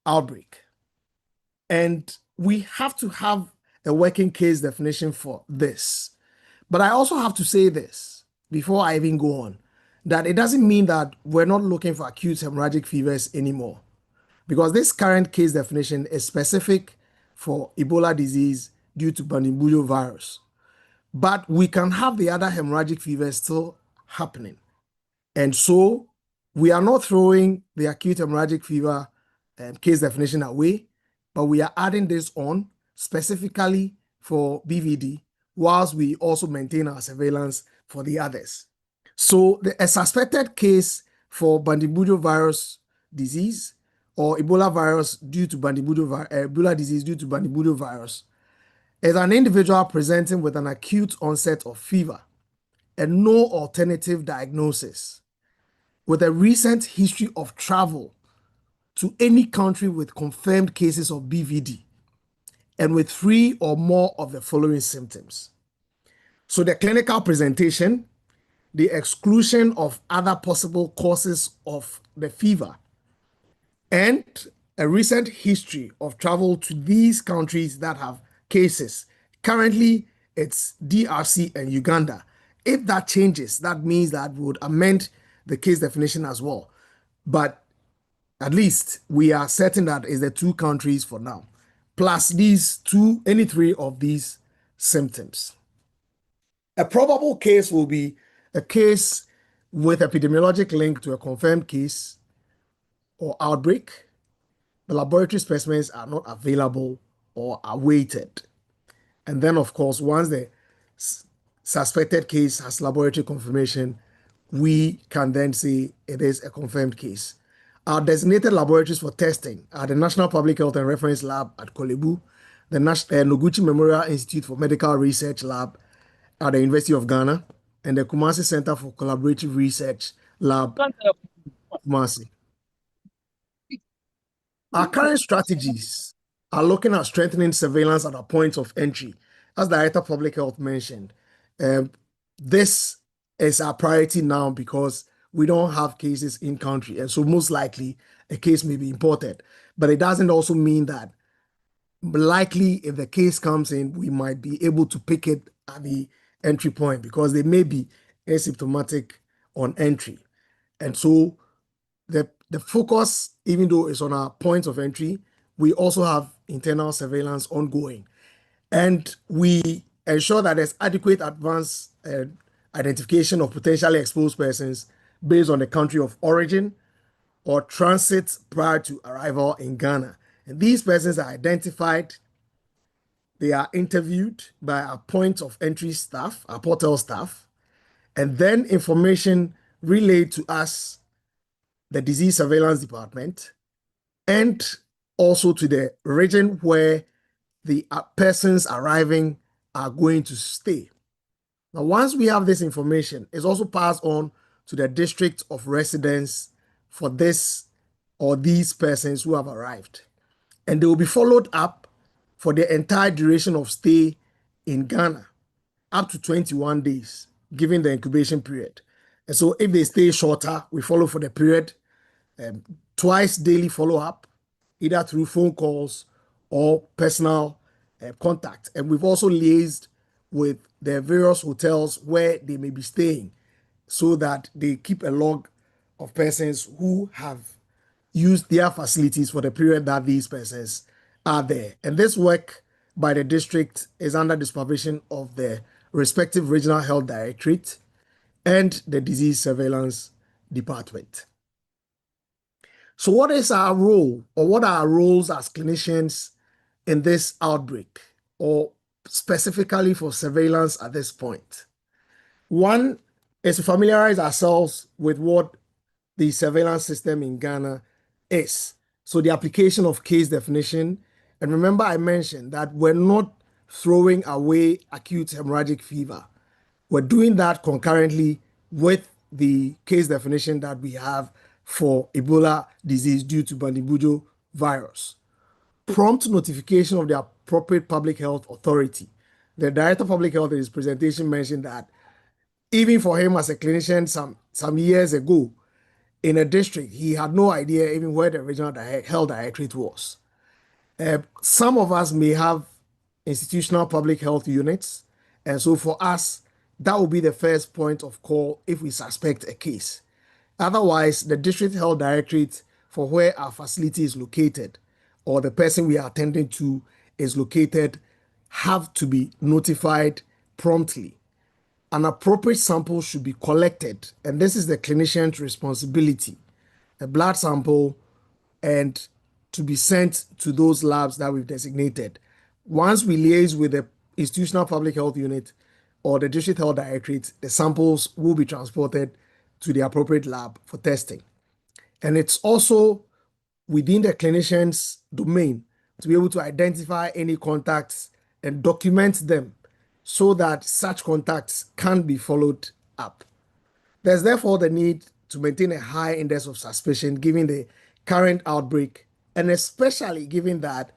outbreak, and we have to have a working case definition for this. But I also have to say this before I even go on, that it doesn't mean that we're not looking for acute hemorrhagic fevers anymore, because this current case definition is specific for Ebola disease due to Bundinbugyo virus. But we can have the other hemorrhagic fevers still happening. And so we are not throwing the acute hemorrhagic fever case definition away, but we are adding this on specifically for BVD, whilst we also maintain our surveillance for the others. So a suspected case for Bundinbugyo virus disease or Ebola virus due to Ebola disease due to Bundinbugyo virus is an individual presenting with an acute onset of fever and no alternative diagnosis, with a recent history of travel to any country with confirmed cases of BVD, and with 3 or more of the following symptoms. So the clinical presentation, the exclusion of other possible causes of the fever, and a recent history of travel to these countries that have cases. Currently, it's DRC and Uganda. If that changes, that means that we would amend the case definition as well. But at least we are certain that is the 2 countries for now, plus any 3 of these symptoms. A probable case will be a case with epidemiologic link to a confirmed case or outbreak. The laboratory specimens are not available or awaited. And then, of course, once the suspected case has laboratory confirmation, we can then say it is a confirmed case. Our designated laboratories for testing are the National Public Health and Reference Lab at Kolebu, the Noguchi Memorial Institute for Medical Research Lab at the University of Ghana, and the Kumasi Center for Collaborative Research Lab, Kumasi. Our current strategies are looking at strengthening surveillance at our points of entry. As the Director of Public Health mentioned, this is our priority now because we don't have cases in country. And so most likely a case may be imported. But it doesn't also mean that likely if the case comes in, we might be able to pick it at the entry point because they may be asymptomatic on entry. And so the focus, even though it's on our points of entry, we also have internal surveillance ongoing. And we ensure that there's adequate advanced identification of potentially exposed persons based on the country of origin or transit prior to arrival in Ghana. And these persons are identified, they are interviewed by our point of entry staff, our portal staff, and then information relayed to us, the disease surveillance department, and also to the region where the persons arriving are going to stay. Now, once we have this information, it's also passed on to the district of residence for this or these persons who have arrived. And they will be followed up for the entire duration of stay in Ghana, up to 21 days, given the incubation period. And so if they stay shorter, we follow for the period, twice daily follow-up, either through phone calls or personal contact. And we've also liaised with the various hotels where they may be staying so that they keep a log of persons who have used their facilities for the period that these persons are there. And this work by the district is under the supervision of the respective regional health directorate and the disease surveillance department. So what is our role, or what are our roles as clinicians in this outbreak, or specifically for surveillance at this point? One is to familiarize ourselves with what the surveillance system in Ghana is. So the application of case definition, and remember I mentioned that we're not throwing away acute hemorrhagic fever. We're doing that concurrently with the case definition that we have for Ebola disease due to Bundinbugyo virus. Prompt notification of the appropriate public health authority. The Director of Public Health in his presentation mentioned that even for him as a clinician some years ago in a district, he had no idea even where the regional health directorate was. Some of us may have institutional public health units, and so for us, that will be the first point of call if we suspect a case. Otherwise, the district health directorate for where our facility is located or the person we are attending to is located have to be notified promptly. An appropriate sample should be collected, and this is the clinician's responsibility, a blood sample, and to be sent to those labs that we've designated. Once we liaise with the institutional public health unit or the district health directorate, the samples will be transported to the appropriate lab for testing. And it's also within the clinician's domain to be able to identify any contacts and document them so that such contacts can be followed up. There's therefore the need to maintain a high index of suspicion given the current outbreak, and especially given that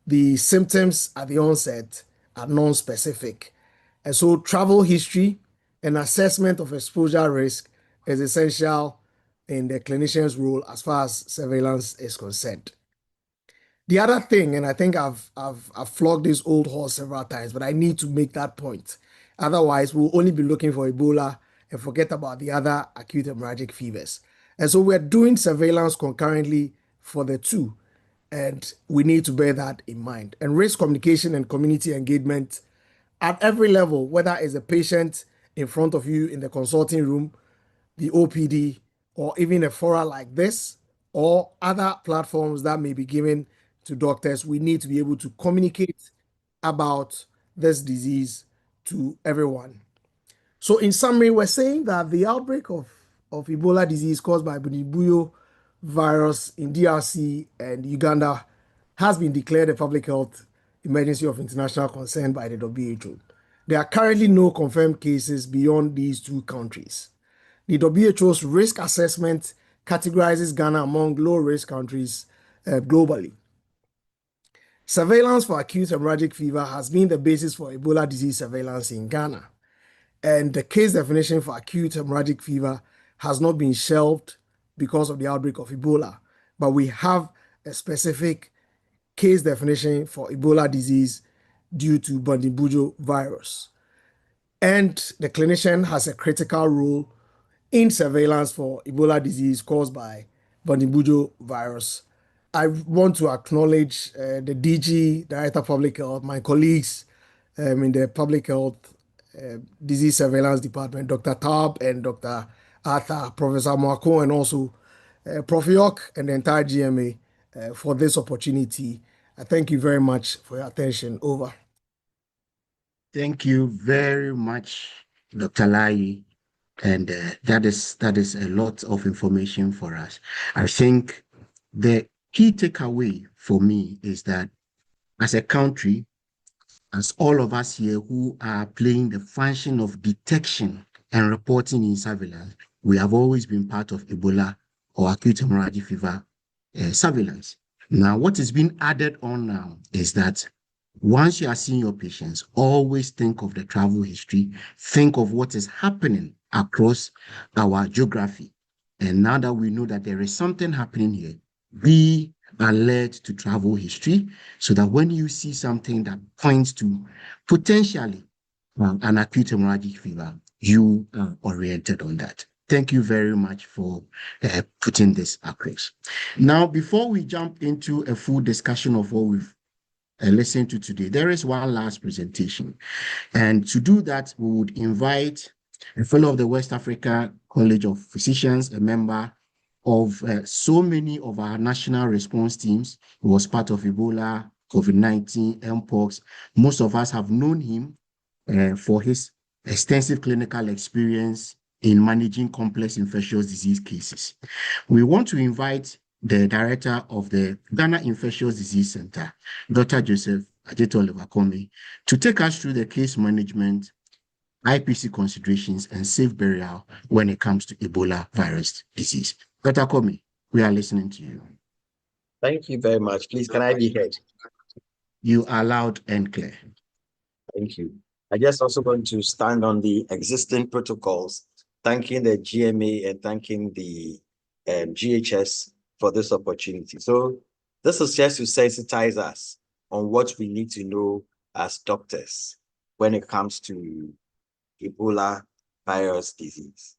the symptoms at the onset are non-specific. And so travel history and assessment of exposure risk is essential in the clinician's role as far as surveillance is concerned. The other thing, and I think I've flogged this old horse several times, but I need to make that point. Otherwise, we'll only be looking for Ebola and forget about the other acute hemorrhagic fevers. And so we're doing surveillance concurrently for the two, and we need to bear that in mind. And risk communication and community engagement at every level, whether it's a patient in front of you in the consulting room, the OPD, or even a forum like this, or other platforms that may be given to doctors, we need to be able to communicate about this disease to everyone. So in summary, we're saying that the outbreak of Ebola disease caused by Bundinbugyo virus in DRC and Uganda has been declared a public health emergency of international concern by the WHO. There are currently no confirmed cases beyond these two countries. The WHO's risk assessment categorizes Ghana among low-risk countries globally. Surveillance for acute hemorrhagic fever has been the basis for Ebola disease surveillance in Ghana. And the case definition for acute hemorrhagic fever has not been shelved because of the outbreak of Ebola, but we have a specific case definition for Ebola disease due to Bundinbugyo virus. And the clinician has a critical role in surveillance for Ebola disease caused by Bundinbugyo virus. I want to acknowledge the DG, Director of Public Health, my colleagues in the Public Health Disease Surveillance Department, Dr. Tab and Dr. Arthur, Professor Moako, and also Prof. York and the entire GMA for this opportunity. I thank you very much for your attention. Over. Thank you very much, Dr. Lai. And that is a lot of information for us. I think the key takeaway for me is that as a country, as all of us here who are playing the function of detection and reporting in surveillance, we have always been part of Ebola or acute hemorrhagic fever surveillance. Now, what is being added on now is that once you are seeing your patients, always think of the travel history, think of what is happening across our geography. And now that we know that there is something happening here, be alert to travel history so that when you see something that points to potentially an acute hemorrhagic fever, you are oriented on that. Thank you very much for putting this across. Now, before we jump into a full discussion of what we've listened to today, there is one last presentation. And to do that, we would invite a fellow of the West Africa College of Physicians, a member of so many of our national response teams. He was part of Ebola, COVID-19, Mpox. Most of us have known him for his extensive clinical experience in managing complex infectious disease cases. We want to invite the director of the Ghana Infectious Disease Center, Dr. Joseph Ajeto-Olivakome, to take us through the case management, IPC considerations, and safe burial when it comes to Ebola virus disease. Dr. Komi, we are listening to you. Thank you very much. Please, can I be heard? You are loud and clear. Thank you. I just also want to stand on the existing protocols, thanking the GMA and thanking the GHS for this opportunity. So this is just to sensitize us on what we need to know as doctors when it comes to Ebola virus disease.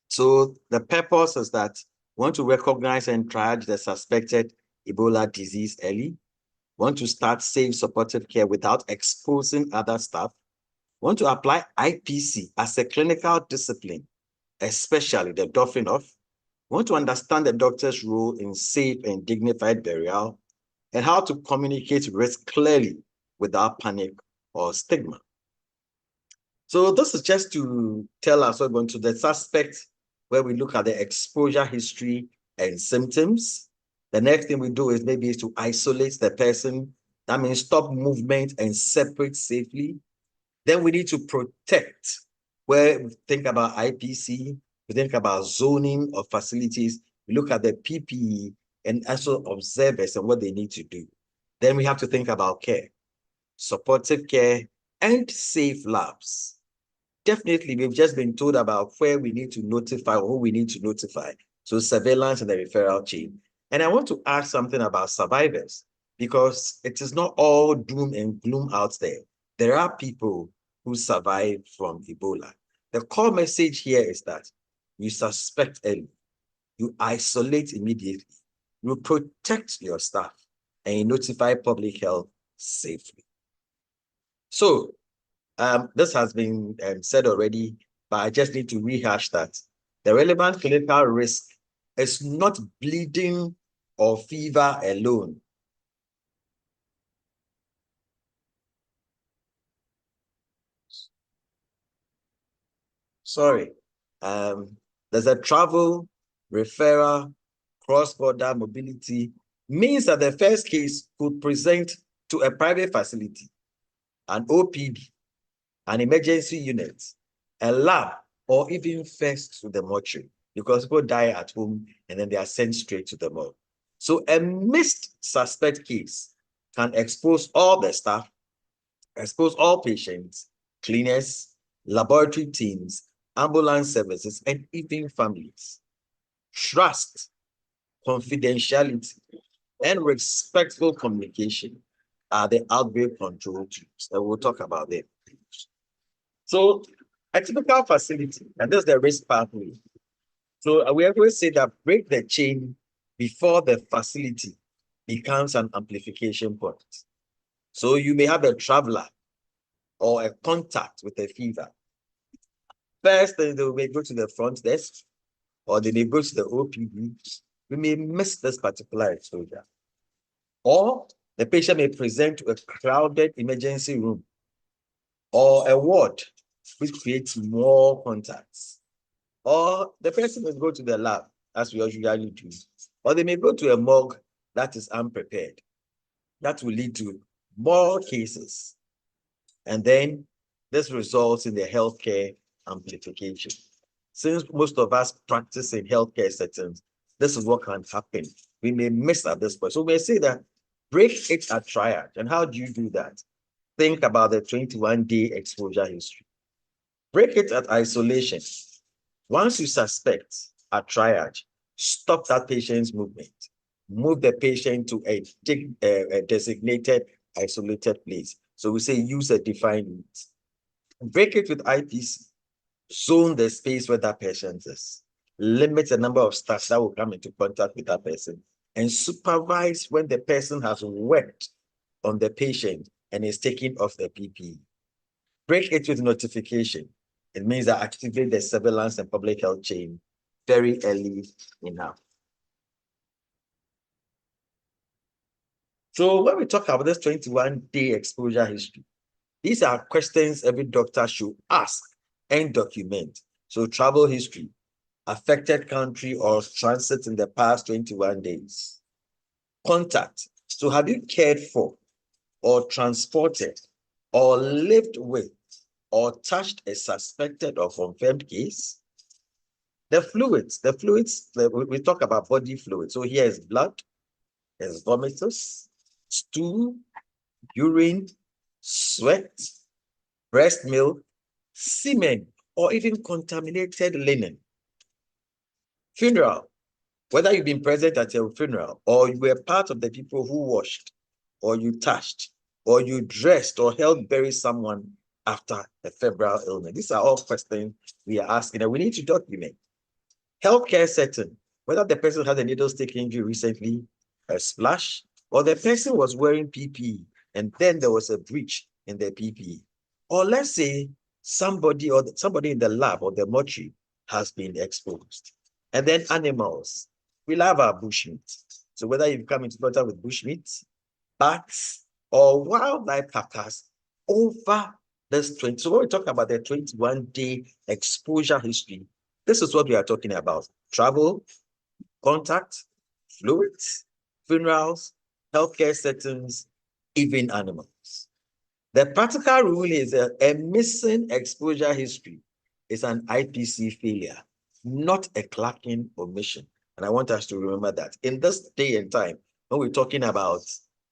So the purpose is that we want to recognize and triage the suspected Ebola disease early. We want to start safe supportive care without exposing other staff. We want to apply IPC as a clinical discipline, especially the doffing off. We want to understand the doctor's role in safe and dignified burial and how to communicate risk clearly without panic or stigma. So this is just to tell us we're going to the suspect where we look at the exposure history and symptoms. The next thing we do is maybe to isolate the person. That means stop movement and separate safely. Then we need to protect, where we think about IPC, we think about zoning of facilities, we look at the PPE and also observers and what they need to do. Then we have to think about care, supportive care, and safe labs. Definitely, we've just been told about where we need to notify or who we need to notify. So surveillance and the referral chain. And I want to add something about survivors, because it is not all doom and gloom out there. There are people who survive from Ebola. The core message here is that you suspect early, you isolate immediately, you protect your staff, and you notify public health safely. So this has been said already, but I just need to rehash that. The relevant clinical risk is not bleeding or fever alone. Sorry. There's a travel, referral, cross-border mobility means that the first case could present to a private facility, an OPD, an emergency unit, a lab, or even first to the mortuary, because people die at home and then they are sent straight to the morgue. So a missed suspect case can expose all the staff, expose all patients, cleaners, laboratory teams, ambulance services, and even families. Trust, confidentiality, and respectful communication are the outbreak control tools, and we'll talk about them. So a typical facility, and this is the risk pathway. So we always say that break the chain before the facility becomes an amplification point. So you may have a traveler or a contact with a fever. First, they may go to the front desk, or they may go to the OPD. We may miss this particular exposure. Or the patient may present to a crowded emergency room or a ward, which creates more contacts. Or the person may go to the lab, as we usually do. Or they may go to a morgue that is unprepared. That will lead to more cases. And then this results in the healthcare amplification. Since most of us practice in healthcare settings, this is what can happen. We may miss at this point. So we may say that break it at triage. And how do you do that? Think about the 21-day exposure history. Break it at isolation. Once you suspect at triage, stop that patient's movement. Move the patient to a designated, isolated place. So we say use a defined route. Break it with IPC. Zone the space where that patient is. Limit the number of staff that will come into contact with that person. And supervise when the person has worked on the patient and is taking off the PPE. Break it with notification. It means that activate the surveillance and public health chain very early enough. So when we talk about this 21-day exposure history, these are questions every doctor should ask and document. So travel history, affected country or transit in the past 21 days. Contact. So have you cared for or transported or lived with or touched a suspected or confirmed case? The fluids, we talk about body fluids. So here is blood, there's vomitus, stool, urine, sweat, breast milk, semen, or even contaminated linen. Funeral, whether you've been present at your funeral or you were part of the people who washed or you touched or you dressed or helped bury someone after a febrile illness. These are all questions we are asking and we need to document. Healthcare setting, whether the person had a needle stick injury recently, a splash, or the person was wearing PPE and then there was a breach in their PPE. Or let's say somebody in the lab or the mortuary has been exposed. And then animals. We love our bushmeat. So whether you've come into contact with bushmeat, bats, or wildlife carcass over this 20. So when we talk about the 21-day exposure history, this is what we are talking about. Travel, contact, fluids, funerals, healthcare settings, even animals. The practical rule is that a missing exposure history is an IPC failure, not a clerking omission. And I want us to remember that. In this day and time, when we're talking about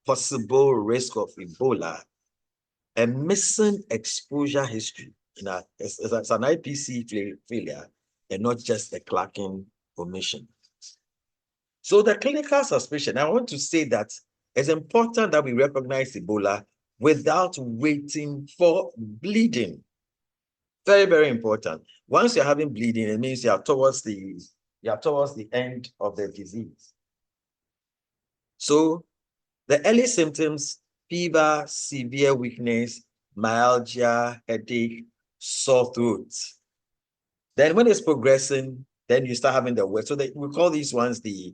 possible risk of Ebola, a missing exposure history is an IPC failure and not just a clerking omission. So the clinical suspicion, I want to say that it's important that we recognize Ebola without waiting for bleeding. Very, very important. Once you're having bleeding, it means you're towards the end of the disease. So the early symptoms, fever, severe weakness, myalgia, headache, sore throat. Then when it's progressing, then you start having the wet. So we call these ones the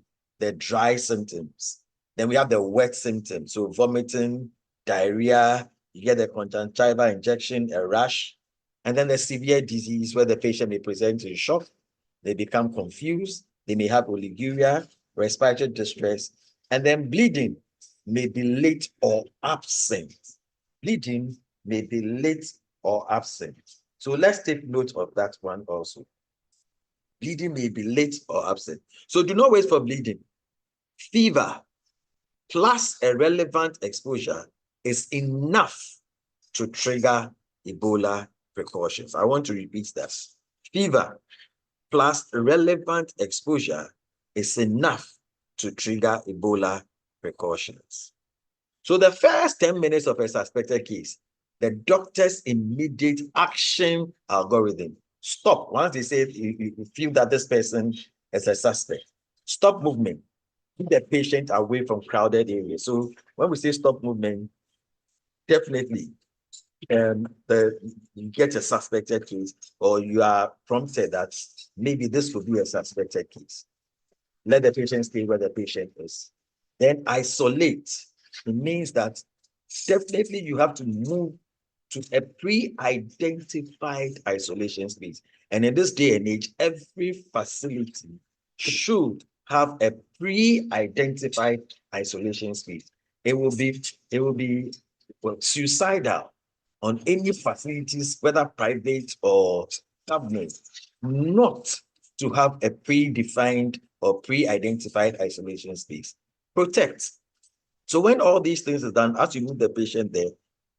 dry symptoms. Then we have the wet symptoms. So vomiting, diarrhea, you get the conjunctival injection, a rash, and then the severe disease where the patient may present in shock, they become confused, they may have oliguria, respiratory distress, and then bleeding may be late or absent. Bleeding may be late or absent. So let's take note of that one also. Bleeding may be late or absent. So do not wait for bleeding. Fever plus a relevant exposure is enough to trigger Ebola precautions. I want to repeat that. Fever plus relevant exposure is enough to trigger Ebola precautions. So the first 10 minutes of a suspected case, the doctor's immediate action algorithm, stop. Once they say you feel that this person is a suspect, stop movement. Keep the patient away from crowded areas. So when we say stop movement, definitely you get a suspected case, or you are prompted that maybe this could be a suspected case. Let the patient stay where the patient is. Then isolate. It means that definitely you have to move to a pre-identified isolation space. And in this day and age, every facility should have a pre-identified isolation space. It will be suicidal on any facilities, whether private or government, not to have a predefined or pre-identified isolation space. Protect. So when all these things is done, as you move the patient there,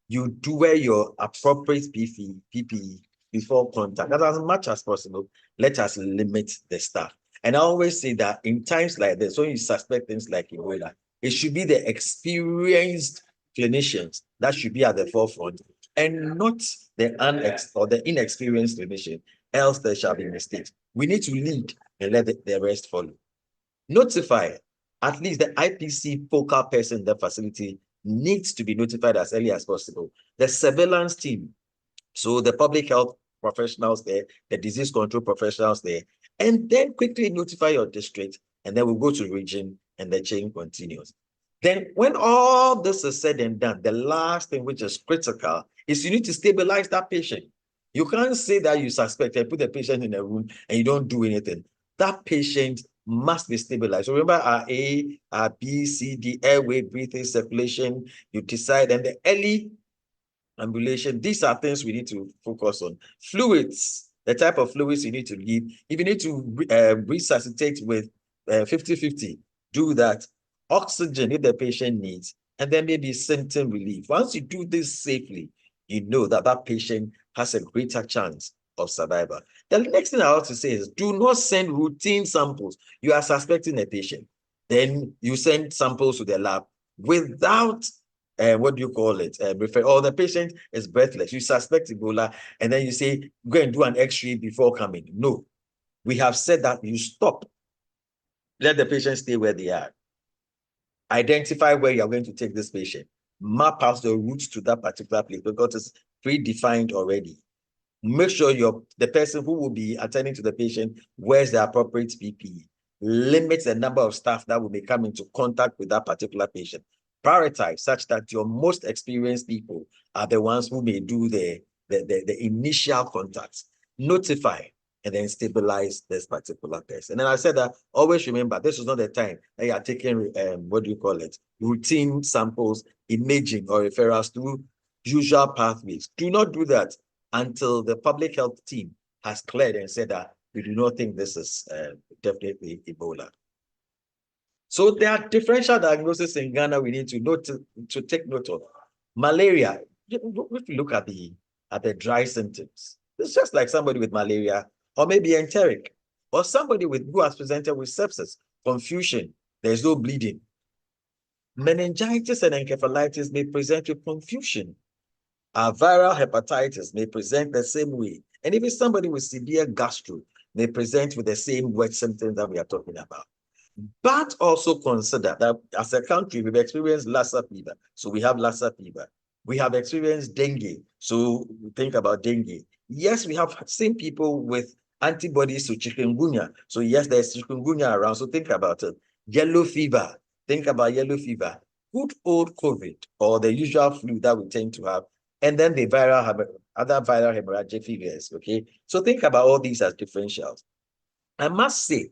you do wear your appropriate PPE before contact. That as much as possible, let us limit the staff. And I always say that in times like this, when you suspect things like Ebola, it should be the experienced clinicians that should be at the forefront, and not the inexperienced clinician, else there shall be mistakes. We need to lead and let the rest follow. Notify. At least the IPC focal person in the facility needs to be notified as early as possible. The surveillance team, so the public health professionals there, the disease control professionals there, and then quickly notify your district, and then we'll go to region, and the chain continues. Then when all this is said and done, the last thing which is critical is you need to stabilize that patient. You can't say that you suspect and put the patient in a room and you don't do anything. That patient must be stabilized. So remember our A, our B, C, D, airway, breathing, circulation, you decide, and the early ambulation, these are things we need to focus on. Fluids, the type of fluids you need to give. If you need to resuscitate with 50-50, do that. Oxygen if the patient needs, and then maybe symptom relief. Once you do this safely, you know that that patient has a greater chance of survival. The next thing I want to say is do not send routine samples. You are suspecting a patient, then you send samples to the lab without what do you call it? The patient is breathless. You suspect Ebola, and then you say, go and do an X-ray before coming. No, we have said that you stop. Let the patient stay where they are. Identify where you're going to take this patient. Map out the route to that particular place because it's predefined already. Make sure the person who will be attending to the patient wears the appropriate PPE. Limit the number of staff that will be coming into contact with that particular patient. Prioritize such that your most experienced people are the ones who may do the initial contacts. Notify and then stabilize this particular person. And I said that always remember, this is not the time that you are taking, routine samples, imaging or referrals through usual pathways. Do not do that until the public health team has cleared and said that we do not think this is definitely Ebola. So there are differential diagnoses in Ghana we need to take note of. Malaria, if you look at the dry symptoms, it's just like somebody with malaria, or maybe enteric, or somebody who has presented with sepsis, confusion, there's no bleeding. Meningitis and encephalitis may present with confusion. Viral hepatitis may present the same way. And even somebody with severe gastro may present with the same wet symptoms that we are talking about. But also consider that as a country, we've experienced Lassa fever. So we have Lassa fever. We have experienced dengue. So we think about dengue. Yes, we have seen people with antibodies to chikungunya. So yes, there's chikungunya around. So think about it. Yellow fever. Think about yellow fever. Good old COVID or the usual flu that we tend to have. And then the other viral hemorrhagic fevers. Okay. So think about all these as differentials. I must say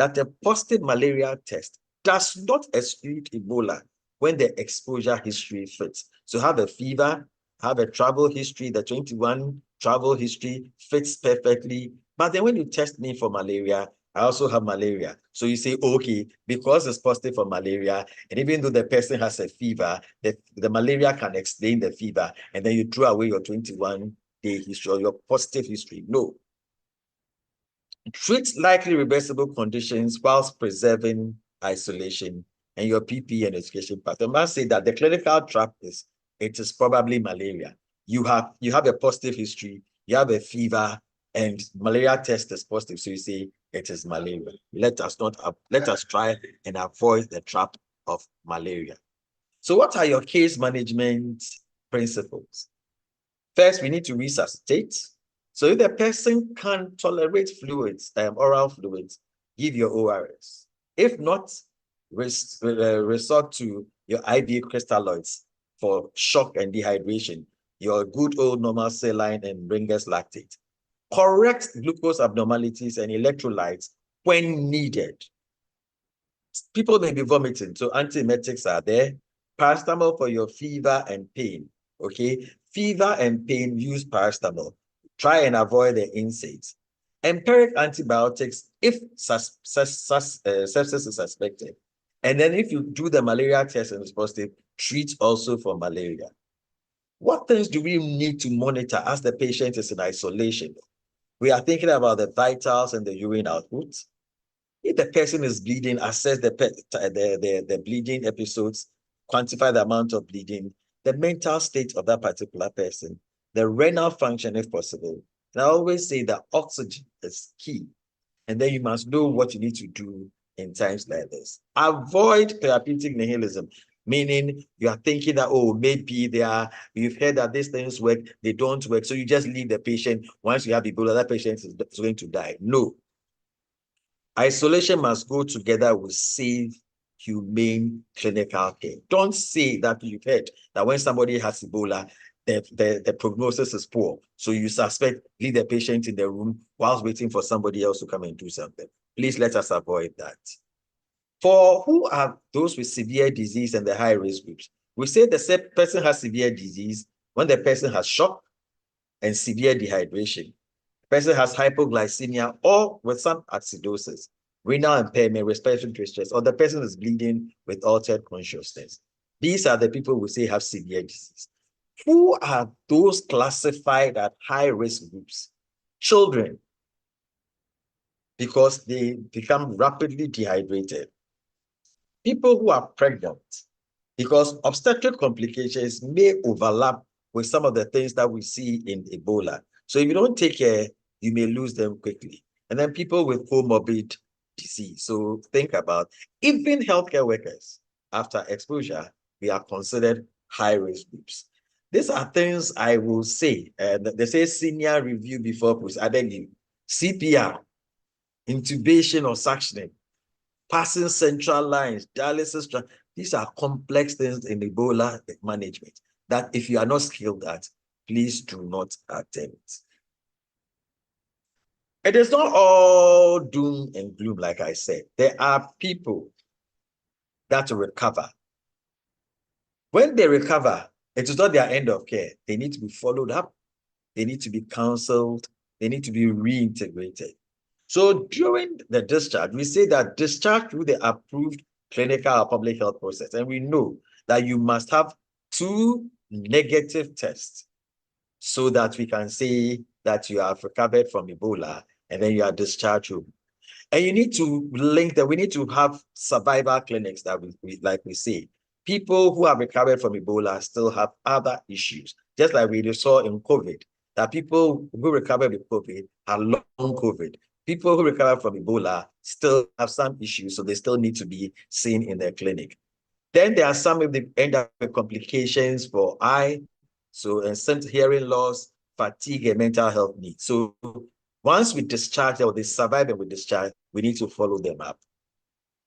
that a positive malaria test does not exclude Ebola when the exposure history fits. So have a fever, have a travel history, the 21 travel history fits perfectly. But then when you test me for malaria, I also have malaria. So you say, okay, because it's positive for malaria, and even though the person has a fever, the malaria can explain the fever, and then you throw away your 21-day history or your positive history. No. Treat likely reversible conditions whilst preserving isolation and your PPE and education path. I must say that the clinical trap is, it is probably malaria. You have a positive history, you have a fever, and malaria test is positive. So you say it is malaria. Let us try and avoid the trap of malaria. So what are your case management principles? First, we need to resuscitate. So if the person can tolerate fluids, oral fluids, give your ORS. If not, resort to your IV crystalloids for shock and dehydration, your good old normal saline and Ringer's lactate. Correct glucose abnormalities and electrolytes when needed. People may be vomiting, so antiemetics are there. Paracetamol for your fever and pain, okay? Fever and pain, use paracetamol. Try and avoid the NSAIDs. Empiric antibiotics if sepsis is suspected. And then if you do the malaria test and it's positive, treat also for malaria. What things do we need to monitor as the patient is in isolation? We are thinking about the vitals and the urine output. If the person is bleeding, assess the bleeding episodes, quantify the amount of bleeding, the mental state of that particular person, the renal function if possible. And I always say that oxygen is key. And then you must know what you need to do in times like this. Avoid therapeutic nihilism, meaning you are thinking that, oh, maybe you've heard that these things work, they don't work. So you just leave the patient. Once you have Ebola, that patient is going to die. No. Isolation must go together with safe, humane clinical care. Don't say that you've heard that when somebody has Ebola, the prognosis is poor. So you suspect, leave the patient in the room whilst waiting for somebody else to come and do something. Please let us avoid that. For who are those with severe disease and the high-risk groups? We say the person has severe disease when the person has shock and severe dehydration. Person has hypoglycemia or with some acidosis, renal impairment, respiratory distress, or the person is bleeding with altered consciousness. These are the people we say have severe disease. Who are those classified at high-risk groups? Children, because they become rapidly dehydrated. People who are pregnant, because obstetric complications may overlap with some of the things that we see in Ebola. So if you don't take care, you may lose them quickly. And then people with comorbid disease. So think about even healthcare workers after exposure, we are considered high-risk groups. These are things I will say. They say senior review before push. I beg you. CPR, intubation or suctioning, passing central lines, dialysis. These are complex things in Ebola management that if you are not skilled at, please do not attempt. It is not all doom and gloom, like I said. There are people that recover. When they recover, it is not their end of care. They need to be followed up. They need to be counseled. They need to be reintegrated. So during the discharge, we say that discharge through the approved clinical or public health process. And we know that you must have 2 negative tests so that we can say that you have recovered from Ebola and then you are discharged home. And you need to link that. We need to have survival clinics that like we say. People who have recovered from Ebola still have other issues, just like we saw in COVID, that people who recover with COVID have long COVID. People who recover from Ebola still have some issues, so they still need to be seen in their clinic. Then there are some of the end up with complications for eye, so and some hearing loss, fatigue, and mental health needs. So once we discharge or they survive and we discharge, we need to follow them up.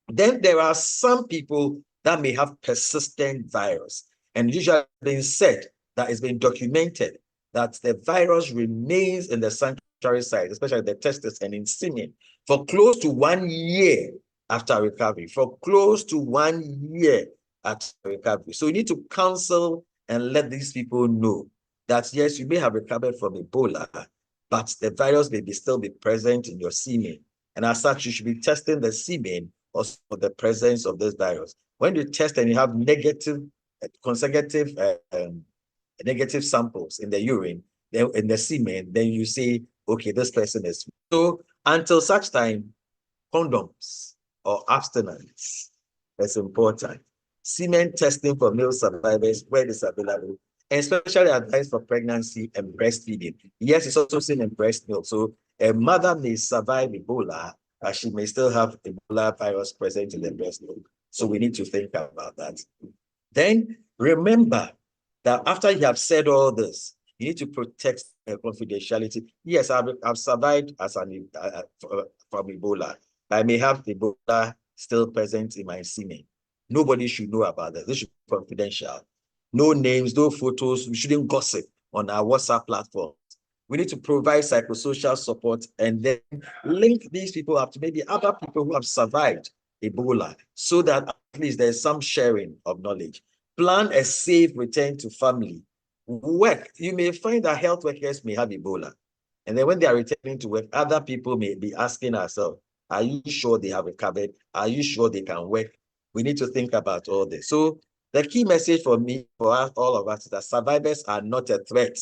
Then there are some people that may have persistent virus, and usually been said that it's been documented that the virus remains in the sanctuary site, especially the testis and in semen, for close to 1 year after recovery, for close to 1 year after recovery. So you need to counsel and let these people know that, yes, you may have recovered from Ebola, but the virus may still be present in your semen. And as such, you should be testing the semen also for the presence of this virus. When you test and you have negative, consecutive negative samples in the urine, in the semen, then you say, okay, this person is. So until such time, condoms or abstinence is important. Semen testing for male survivors where it is available, and especially advice for pregnancy and breastfeeding. Yes, it's also seen in breast milk. So a mother may survive Ebola, but she may still have Ebola virus present in the breast milk. So we need to think about that. Then remember that after you have said all this, you need to protect confidentiality. Yes, I've survived as from Ebola, but I may have Ebola still present in my semen. Nobody should know about this. This should be confidential. No names, no photos. We shouldn't gossip on our WhatsApp platform. We need to provide psychosocial support and then link these people up to maybe other people who have survived Ebola so that at least there's some sharing of knowledge. Plan a safe return to family. Work. You may find that health workers may have Ebola. And then when they are returning to work, other people may be asking ourselves, are you sure they have recovered? Are you sure they can work? We need to think about all this. So the key message for me, for us, all of us, is that survivors are not a threat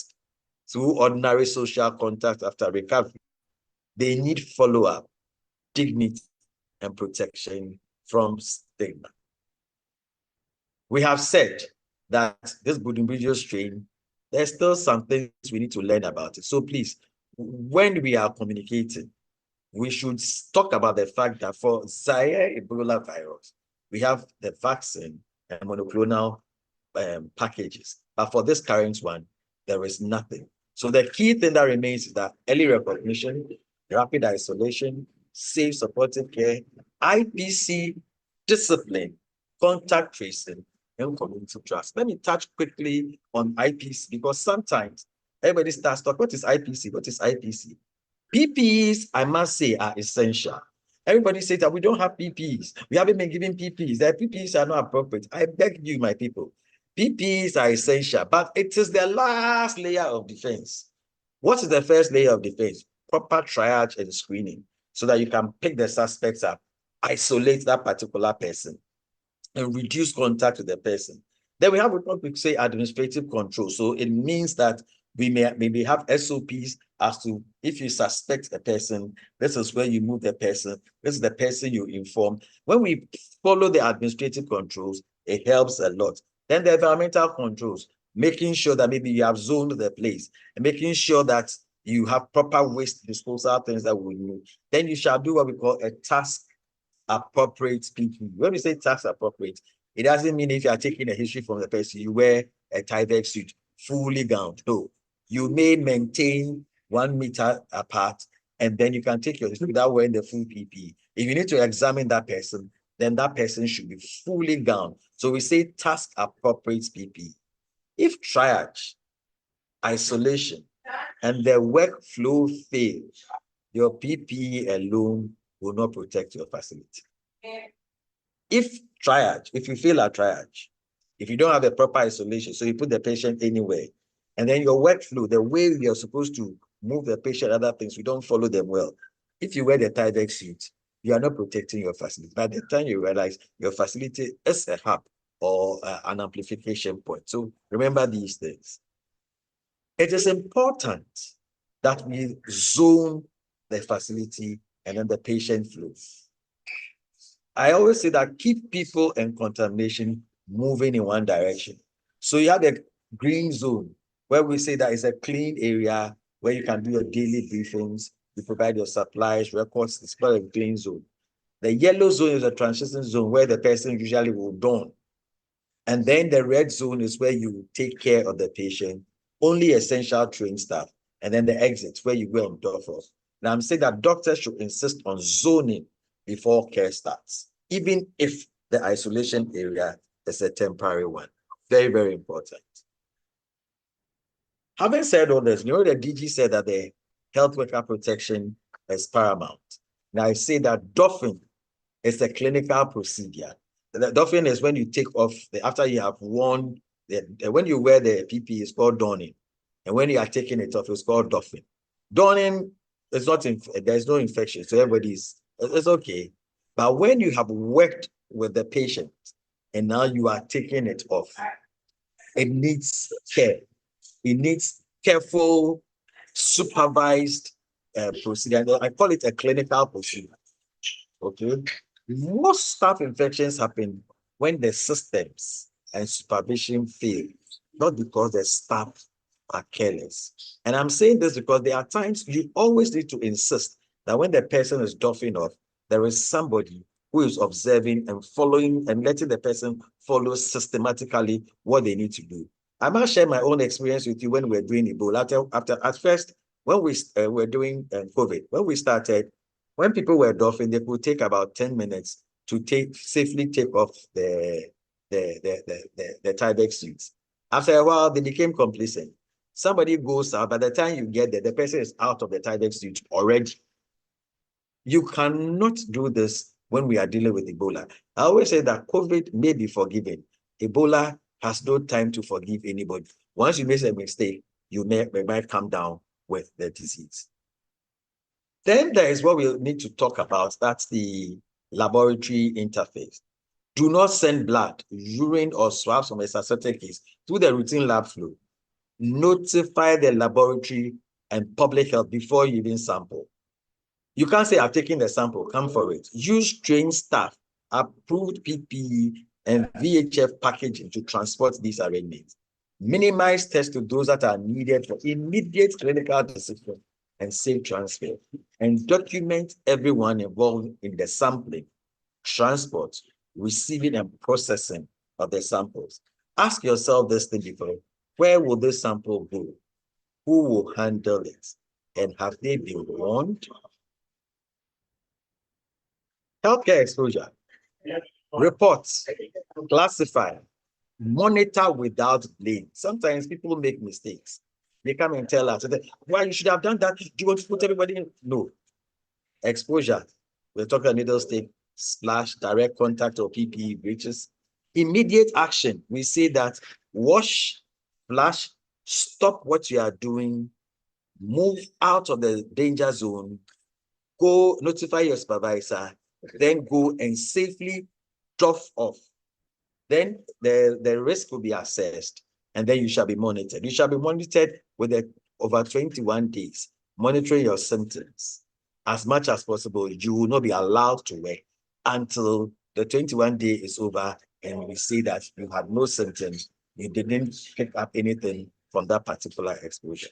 to ordinary social contact after recovery. They need follow-up, dignity, and protection from stigma. We have said that this Bundinbugyo strain, there's still some things we need to learn about it. So please, when we are communicating, we should talk about the fact that for Zaire Ebola virus, we have the vaccine and monoclonal packages. But for this current one, there is nothing. So the key thing that remains is that early recognition, rapid isolation, safe supportive care, IPC discipline, contact tracing, and community trust. Let me touch quickly on IPC because sometimes everybody starts talking, what is IPC? What is IPC? PPEs, I must say, are essential. Everybody says that we don't have PPEs. We haven't been given PPEs. The PPEs are not appropriate. I beg you, my people. PPEs are essential, but it is the last layer of defense. What is the first layer of defense? Proper triage and screening so that you can pick the suspects up, isolate that particular person, and reduce contact with the person. Then we have what we say administrative control. So it means that we may maybe have SOPs as to if you suspect a person, this is where you move the person, this is the person you inform. When we follow the administrative controls, it helps a lot. Then the environmental controls, making sure that maybe you have zoned the place and making sure that you have proper waste disposal things that we need. Then you shall do what we call a task appropriate PPE. When we say task appropriate, it doesn't mean if you are taking a history from the person, you wear a Tyvek suit, fully gowned. No, you may maintain 1 meter apart, and then you can take your history without wearing the full PPE. If you need to examine that person, then that person should be fully gowned. So we say task appropriate PPE. If triage, isolation, and the workflow fail, your PPE alone will not protect your facility. If you fail at triage, if you don't have a proper isolation, so you put the patient anywhere, and then your workflow, the way you're supposed to move the patient, other things, you don't follow them well. If you wear the Tyvek suit, you are not protecting your facility. By the time you realize your facility is a hub or an amplification point. So remember these things. It is important that we zone the facility and then the patient flows. I always say that keep people and contamination moving in one direction. So you have the green zone where we say that it's a clean area where you can do your daily briefings, you provide your supplies, records, it's called a clean zone. The yellow zone is a transition zone where the person usually will dawn. And then the red zone is where you take care of the patient, only essential trained staff. And then the exit where you go and door off. Now I'm saying that doctors should insist on zoning before care starts, even if the isolation area is a temporary one. Very, very important. Having said all this, you know, the DG said that the health worker protection is paramount. Now I say that doffing is a clinical procedure. The doffing is when you take off after you have worn when you wear the PPE, it's called donning, and when you are taking it off, it's called doffing. Donning is not there's no infection, so it's okay. But when you have worked with the patient and now you are taking it off, it needs care. It needs careful, supervised procedure. I call it a clinical procedure. Okay. Most staph infections happen when the systems and supervision fail, not because the staff are careless. And I'm saying this because there are times you always need to insist that when the person is doffing off, there is somebody who is observing and following and letting the person follow systematically what they need to do. I must share my own experience with you when we were doing Ebola. At first, when we were doing COVID, when we started, when people were doffing, they could take about 10 minutes to safely take off the Tyvek suits. After a while, they became complacent. Somebody goes out, by the time you get there, the person is out of the Tyvek suit already. You cannot do this when we are dealing with Ebola. I always say that COVID may be forgiven. Ebola has no time to forgive anybody. Once you make a mistake, you might come down with the disease. Then there is what we need to talk about. That's the laboratory interface. Do not send blood, urine, or swabs from a suspected case through the routine lab flow. Notify the laboratory and public health before you even sample. You can't say, I've taken the sample, come for it. Use trained staff, approved PPE, and VHF packaging to transport these arrangements. Minimize tests to those that are needed for immediate clinical decision and safe transfer. And document everyone involved in the sampling, transport, receiving, and processing of the samples. Ask yourself this thing before: where will this sample go? Who will handle it? And have they been warned? Healthcare exposure. Report, classify, monitor without blame. Sometimes people make mistakes. They come and tell us, why you should have done that. Do you want to put everybody in? No. Exposure. We're talking needle stick, splash, direct contact, or PPE breaches. Immediate action. We say that wash, flash, stop what you are doing, move out of the danger zone, go notify your supervisor, then go and safely doff off. Then the risk will be assessed, and then you shall be monitored. You shall be monitored over 21 days, monitoring your symptoms. As much as possible, you will not be allowed to work until the 21 day is over, and we see that you had no symptoms, you didn't pick up anything from that particular exposure.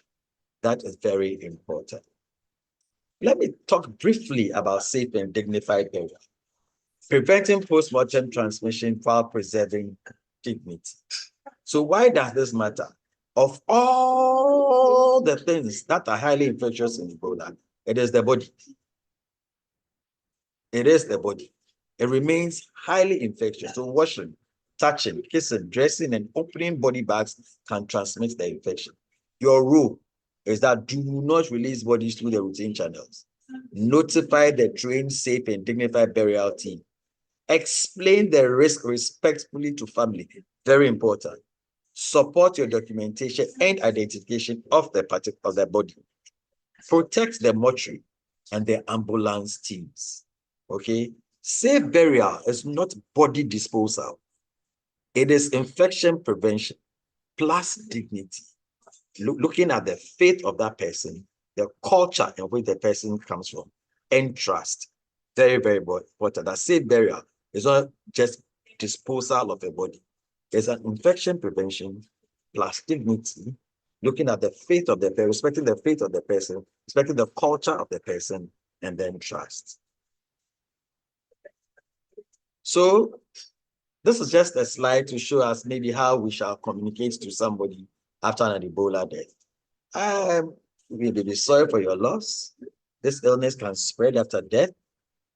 That is very important. Let me talk briefly about safe and dignified burial. Preventing post-mortem transmission while preserving dignity. So why does this matter? Of all the things that are highly infectious in Ebola, it is the body. It is the body. It remains highly infectious. So washing, touching, kissing, dressing, and opening body bags can transmit the infection. Your rule is that do not release bodies through the routine channels. Notify the trained, safe, and dignified burial team. Explain the risk respectfully to family. Very important. Support your documentation and identification of the body. Protect the mortuary and the ambulance teams. Okay? Safe burial is not body disposal. It is infection prevention plus dignity. Looking at the faith of that person, the culture in which the person comes from, and trust. Very, very important. That safe burial is not just disposal of a body. There's an infection prevention plus dignity, looking at the faith of the person, respecting the faith of the person, respecting the culture of the person, and then trust. So this is just a slide to show us maybe how we shall communicate to somebody after an Ebola death. We may be sorry for your loss. This illness can spread after death,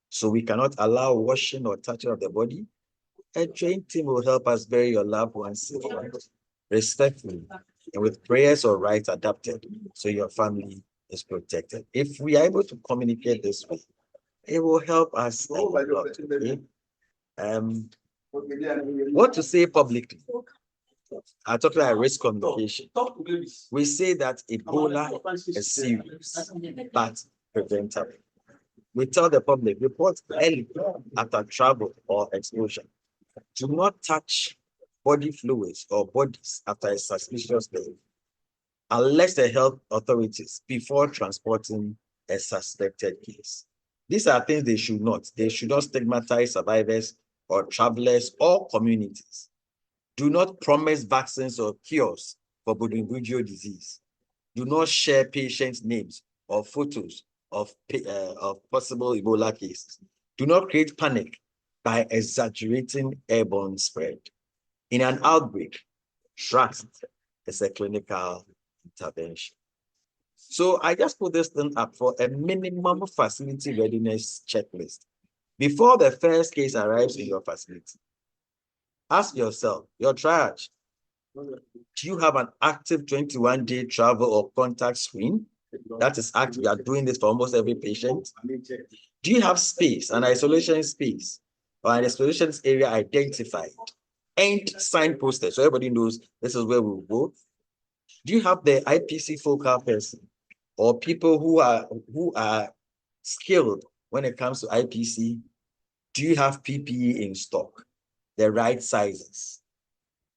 so we cannot allow washing or touching of the body. A trained team will help us bury your loved ones respectfully and with prayers or rites adapted so your family is protected. If we are able to communicate this way, It will help us a lot. Okay? What to say publicly? I talk about risk communication. We say that Ebola is serious but preventable. We tell the public, report early after travel or exposure. Do not touch body fluids or bodies after a suspicious day, unless the health authorities before transporting a suspected case. These are things they should not. They should not stigmatize survivors or travelers or communities. Do not promise vaccines or cures for Bundinbugyo disease. Do not share patients' names or photos of possible Ebola cases. Do not create panic by exaggerating airborne spread. In an outbreak, trust is a clinical intervention. So I just put this thing up for a minimum facility readiness checklist. Before the first case arrives in your facility, ask yourself, your triage, do you have an active 21-day travel or contact screen? That is active. We are doing this for almost every patient. Do you have space, an isolation space, or an isolation area identified and signposted so everybody knows this is where we will go? Do you have the IPC focal person or people who are skilled when it comes to IPC? Do you have PPE in stock, the right sizes?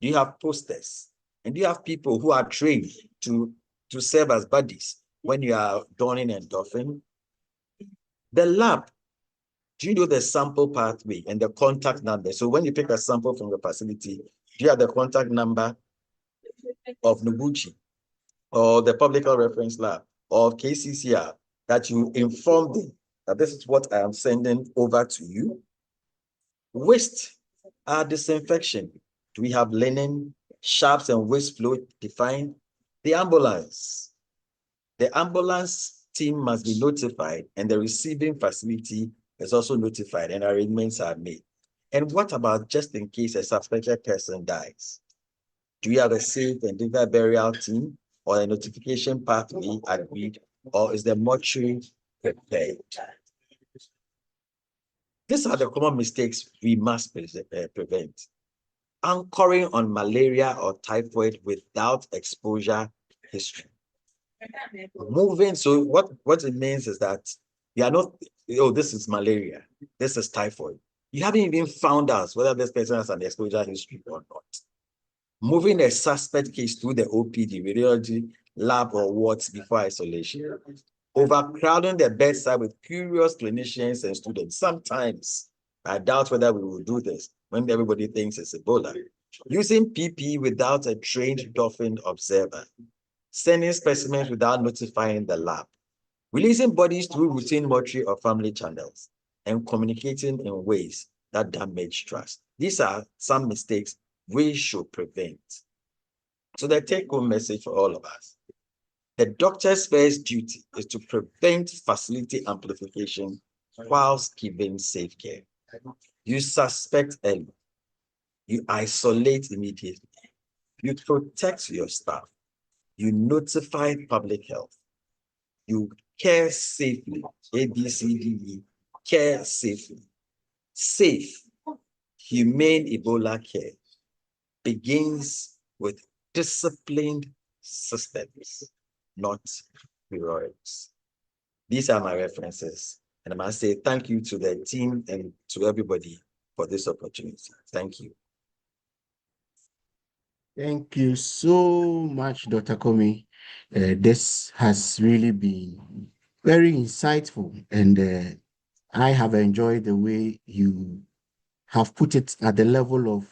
Do you have posters? And do you have people who are trained to serve as buddies when you are donning and doffing? The lab, do you know the sample pathway and the contact number? So when you pick a sample from the facility, do you have the contact number of Noguchi or the public health reference lab or KCCR that you inform them that this is what I am sending over to you? Waste disinfection. Do we have linen, sharps, and waste flow defined? The ambulance. The ambulance team must be notified, and the receiving facility is also notified, and arrangements are made. And what about just in case a suspected person dies? Do we have a safe and dignified burial team or a notification pathway agreed, or is the mortuary prepared? These are the common mistakes we must prevent. Anchoring on malaria or typhoid without exposure history. Moving, so what it means is that you are not, oh, this is malaria, this is typhoid. You haven't even found out whether this person has an exposure history or not. Moving a suspect case through the OPD, radiology, lab, or wards before isolation. Overcrowding the bedside with curious clinicians and students. Sometimes, I doubt whether we will do this when everybody thinks it's Ebola. Using PPE without a trained dolphin observer. Sending specimens without notifying the lab. Releasing bodies through routine mortuary or family channels. And communicating in ways that damage trust. These are some mistakes we should prevent. So the take-home message for all of us. The doctor's first duty is to prevent facility amplification whilst giving safe care. You suspect early. You isolate immediately. You protect your staff. You notify public health. You care safely. ABCDE, care safely. Safe, humane Ebola care begins with disciplined systems, not heroics. These are my references. And I must say thank you to the team and to everybody for this opportunity. Thank you. Thank you so much, Dr. Komi. This has really been very insightful, and I have enjoyed the way you have put it at the level of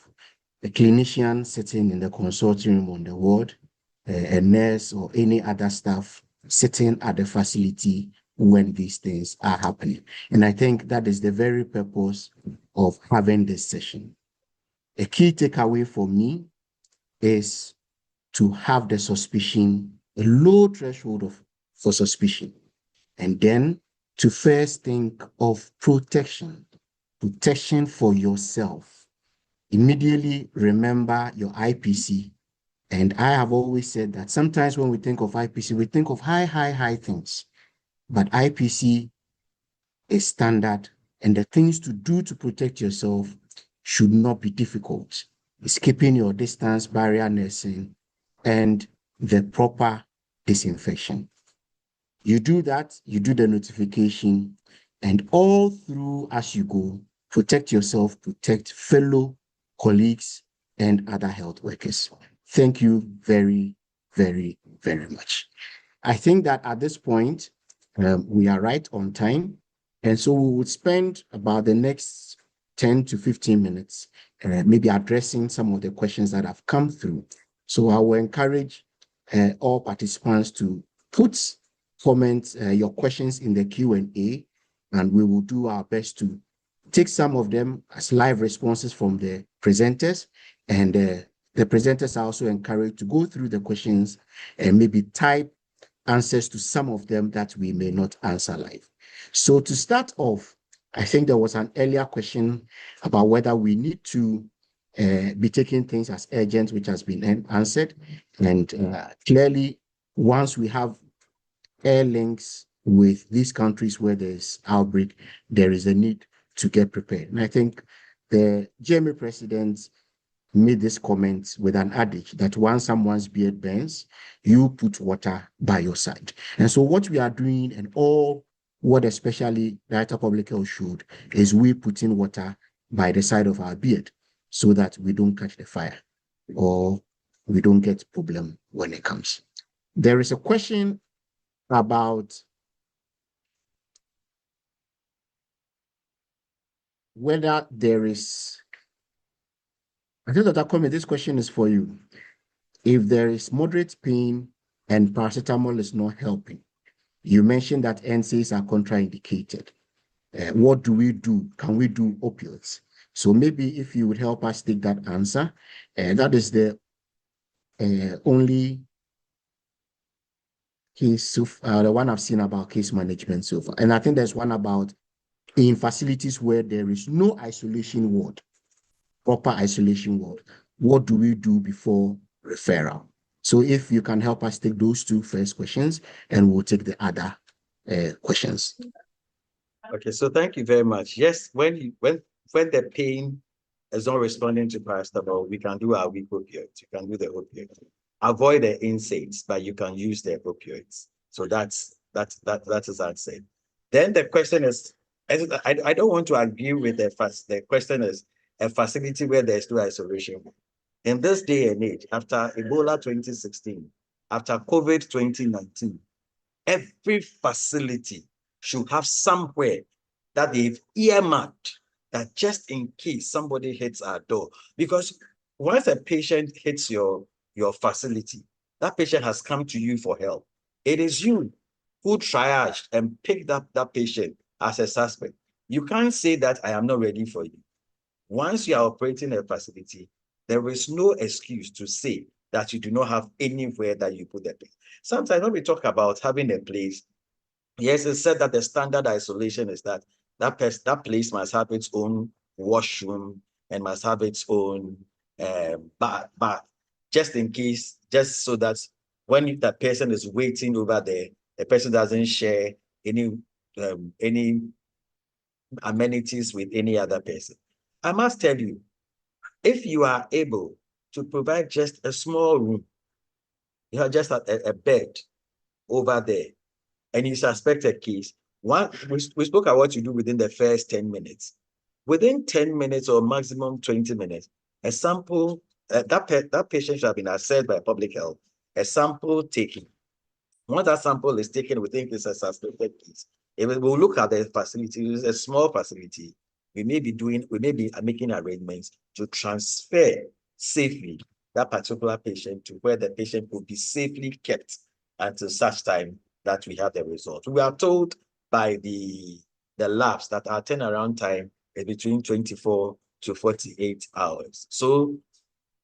a clinician sitting in the consulting room on the ward, a nurse or any other staff sitting at the facility when these things are happening. And I think that is the very purpose of having this session. A key takeaway for me is to have the suspicion, a low threshold for suspicion, and then to first think of protection for yourself. Immediately remember your IPC. And I have always said that sometimes when we think of IPC, we think of high things. But IPC is standard, and the things to do to protect yourself should not be difficult. It's keeping your distance, barrier nursing, and the proper disinfection. You do that, you do the notification, and all through as you go, protect yourself, protect fellow colleagues and other health workers. Thank you very, very, very much. I think that at this point, we are right on time. And so we would spend about the next 10 to 15 minutes, maybe addressing some of the questions that have come through. So I will encourage all participants to put comments, your questions in the Q&A, and we will do our best to take some of them as live responses from the presenters. And the presenters are also encouraged to go through the questions and maybe type answers to some of them that we may not answer live. So to start off, I think there was an earlier question about whether we need to be taking things as urgent, which has been answered. And clearly, once we have air links with these countries where there's outbreak, there is a need to get prepared. And I think the GMA president made this comment with an adage that once someone's beard burns, you put water by your side. And so what we are doing, and all what especially Director Public Health showed, is we putting water by the side of our beard so that we don't catch the fire or we don't get problem when it comes. There is a question about whether there is, I think Dr. Kwame, this question is for you. If there is moderate pain and paracetamol is not helping, you mentioned that NSAIDs are contraindicated. What do we do? Can we do opioids? So maybe if you would help us take that answer, that is the only case, the one I've seen about case management so far. And I think there's one about in facilities where there is no isolation ward, proper isolation ward. What do we do before referral? So if you can help us take those two first questions, and we'll take the other questions. Okay, so thank you very much. Yes, when the pain is not responding to paracetamol, we can do our weak opioids. You can do the opioids. Avoid the NSAIDs, but you can use the opioids. So that is answered. Then the question is, I don't want to agree with the question is a facility where there's no isolation. In this day and age, after Ebola 2016, after COVID 2019, every facility should have somewhere that they've earmarked that just in case somebody hits our door. Because once a patient hits your facility, that patient has come to you for help. It is you who triaged and picked up that patient as a suspect. You can't say that I am not ready for you. Once you are operating a facility, there is no excuse to say that you do not have anywhere that you put the patient. Sometimes when we talk about having a place, yes, it's said that the standard isolation is that place must have its own washroom and must have its own bath, just in case, just so that when that person is waiting over there, the person doesn't share any amenities with any other person. I must tell you, if you are able to provide just a small room, you have just a bed over there, and you suspect a case, we spoke about what you do within the first 10 minutes. Within 10 minutes or maximum 20 minutes, a sample, that patient should have been assessed by public health, a sample taken. Once that sample is taken, we think it's a suspected case. If we will look at the facility, it's a small facility. We may be making arrangements to transfer safely that particular patient to where the patient will be safely kept until such time that we have the result. We are told by the labs that our turnaround time is between 24 to 48 hours. So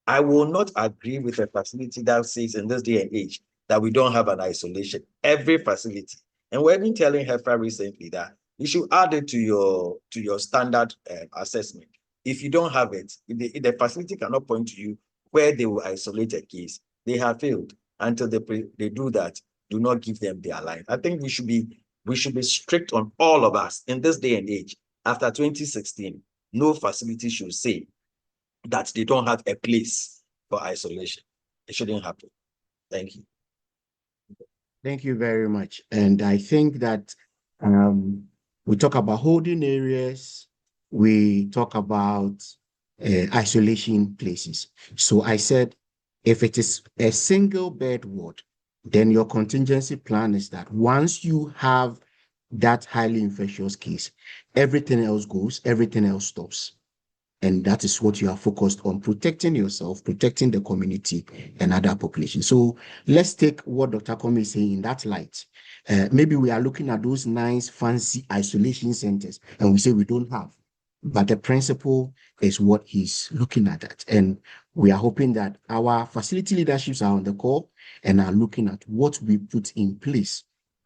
I will not agree with a facility that says in this day and age that we don't have an isolation. Every facility. And we've been telling HEFA recently that you should add it to your standard assessment. If you don't have it, if the facility cannot point to you where they will isolate a case, they have failed. Until they do that, do not give them their line. I think we should be we should be strict on all of us in this day and age. After 2016, no facility should say that they don't have a place for isolation. It shouldn't happen. Thank you. Thank you very much. And I think that we talk about holding areas, we talk about isolation places. So I said, if it is a single bed ward, then your contingency plan is that once you have that highly infectious case, everything else goes, everything else stops. And that is what you are focused on, protecting yourself, protecting the community and other populations. So let's take what Dr. Comey is saying in that light. Maybe we are looking at those nice, fancy isolation centers and we say we don't have. But the principle is what he's looking at that. And we are hoping that our facility leaderships are on the call and are looking at what we put in place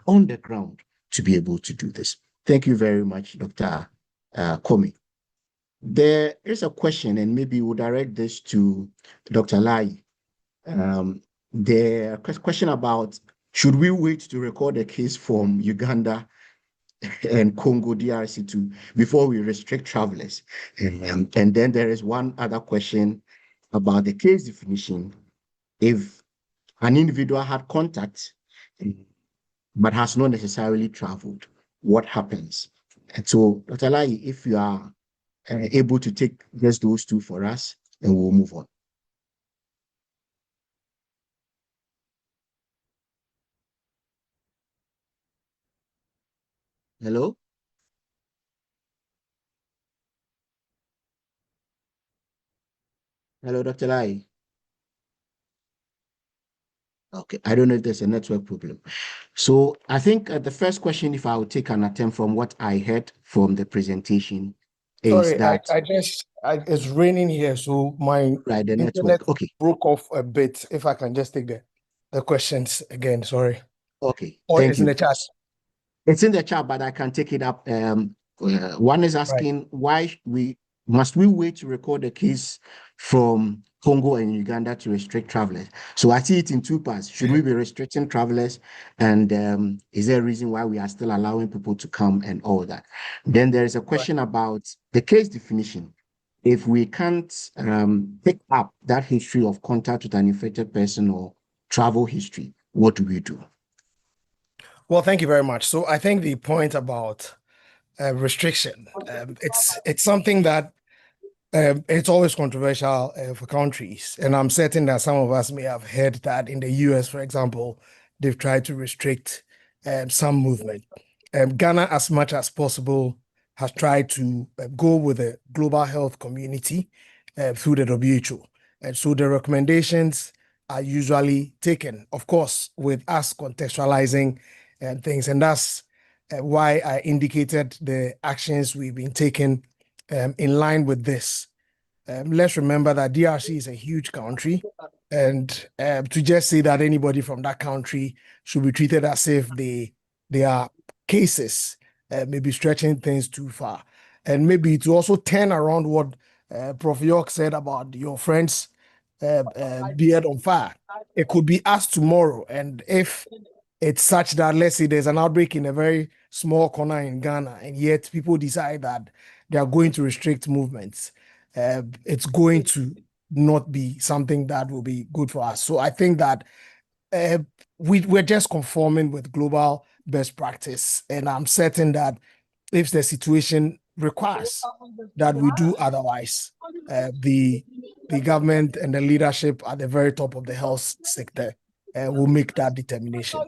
on the ground to be able to do this. Thank you very much, Dr. Comey. There is a question, and maybe we'll direct this to Dr. Lai. The question about, should we wait to record a case from Uganda and Congo DRC before we restrict travelers? And then there is one other question about the case definition. If an individual had contact but has not necessarily traveled, what happens? And so, Dr. Lai, if you are able to take just those two for us, and we'll move on. Hello? Hello, Dr. Lai. Okay, I don't know if there's a network problem. So I think the first question, if I would take an attempt from what I heard from the presentation, is Sorry, that it's raining here, so my right, the internet network. Okay, broke off a bit. If I can just take the questions again, sorry. okay, Or thank it's in you. the chat. It's in the chat, but I can take it up. One is asking why must we wait to record a case from Congo and Uganda to restrict travelers? So I see it in two parts. Should we be restricting travelers? And is there a reason why we are still allowing people to come and all that? Then there is a question about the case definition. If we can't pick up that history of contact with an infected person or travel history, what do we do? Well, thank you very much. So I think the point about restriction, it's something that it's always controversial for countries. And I'm certain that some of us may have heard that in the US, for example, they've tried to restrict some movement. Ghana, as much as possible, has tried to go with the global health community through the WHO. And so the recommendations are usually taken, of course, with us contextualizing things. And that's why I indicated the actions we've been taking in line with this. Let's remember that DRC is a huge country, and to just say that anybody from that country should be treated as if they are cases may be stretching things too far. And maybe to also turn around what Prof. York said about your friend's beard on fire. It could be us tomorrow, and if it's such that, let's say there's an outbreak in a very small corner in Ghana, and yet people decide that they are going to restrict movements, it's going to not be something that will be good for us. So I think that we're just conforming with global best practice. And I'm certain that if the situation requires that we do otherwise, the government and the leadership at the very top of the health sector will make that determination.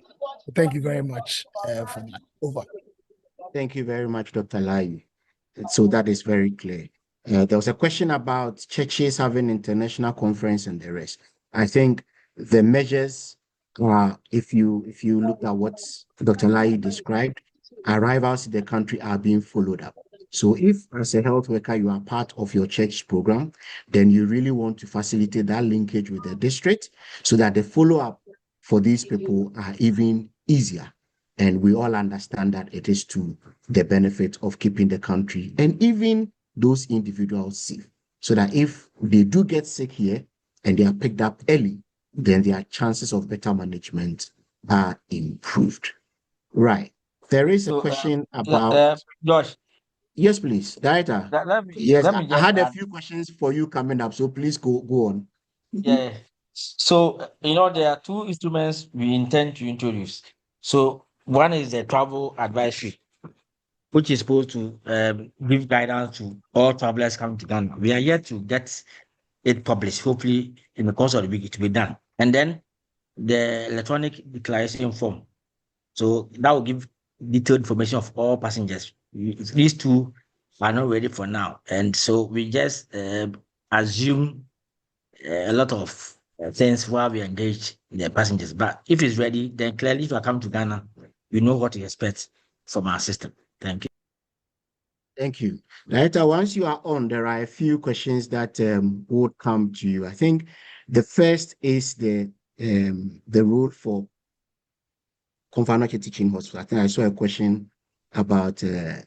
So thank you very much for that. Over. Thank you very much, Dr. Lai. So that is very clear. There was a question about churches having international conference and the rest. I think the measures, if you look at what Dr. Lai described, arrivals in the country are being followed up. So if as a health worker, you are part of your church program, then you really want to facilitate that linkage with the district so that the follow-up for these people are even easier. And we all understand that it is to the benefit of keeping the country and even those individuals safe. So that if they do get sick here and they are picked up early, then their chances of better management are improved. Right. There is a So, question about. Josh, Yes, please, Director. let me Yes, let I me I just had a add. few questions for you coming up, so please go on. Yeah. So, there are two instruments we intend to introduce. So, one is the travel advisory, which is supposed to give guidance to all travelers coming to Ghana. We are yet to get it published. Hopefully, in the course of the week, it will be done. And then the electronic declaration form. So that will give detailed information of all passengers. These two are not ready for now, and so we just assume a lot of things while we engage the passengers. But if it's ready, then clearly, if you are coming to Ghana, you know what to expect from our system. Thank you. Thank you. Director, once you are on, there are a few questions that would come to you. I think the first is the role for Konfanoche Teaching Hospital. I think I saw a question about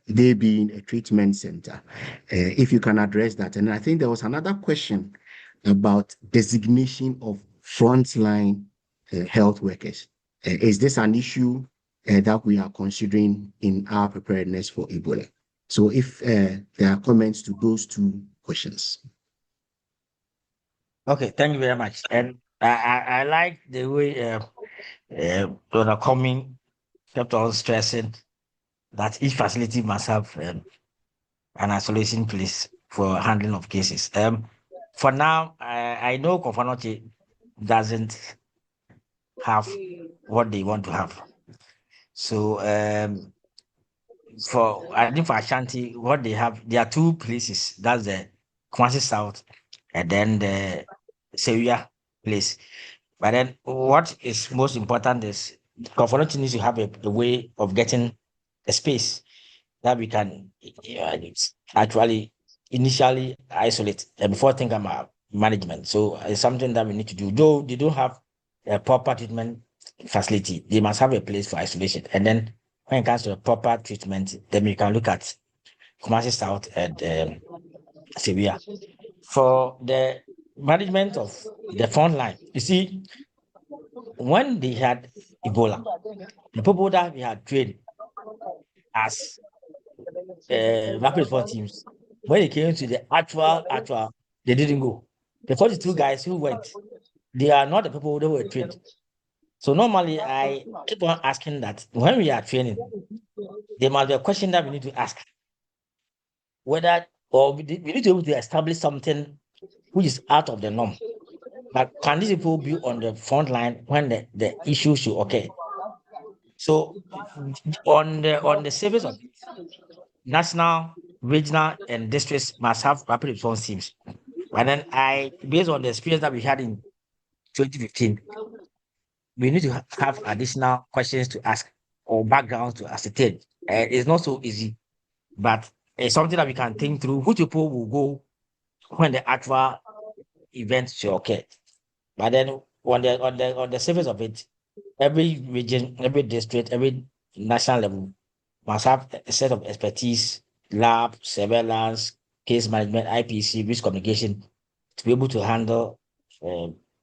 they being a treatment center. If you can address that. And I think there was another question about designation of frontline health workers. Is this an issue that we are considering in our preparedness for Ebola? So if there are comments to those two questions. Okay, thank you very much. And I like the way Dr. Coming kept on stressing that each facility must have an isolation place for handling of cases. For now, I know Kofanoche doesn't have what they want to have. So I think for Ashanti, what they have, there are two places. That's the Kumasi South and then the Seria place. But then what is most important is Kofanoche needs to have a way of getting a space that we can actually initially isolate before thinking about management. So it's something that we need to do. Though they don't have a proper treatment facility, they must have a place for isolation. And then when it comes to the proper treatment, then we can look at Kumasi South and Sevilla. For the management of the front line, you see, when they had Ebola, the people that we had trained as rapid response teams, when it came to the actual, they didn't go. The 42 guys who went, they are not the people that were trained. So normally I keep on asking that when we are training, there must be a question that we need to ask whether or we need to be able to establish something which is out of the norm. But can these people be on the front line when the issue should occur? So on the surface of it, national, regional, and districts must have rapid response teams. And then based on the experience that we had in 2015, we need to have additional questions to ask or backgrounds to ascertain. It's not so easy, but it's something that we can think through. Which people will go when the actual event should occur? But then on the surface of it, every region, every district, every national level must have a set of expertise, lab, surveillance, case management, IPC, risk communication to be able to handle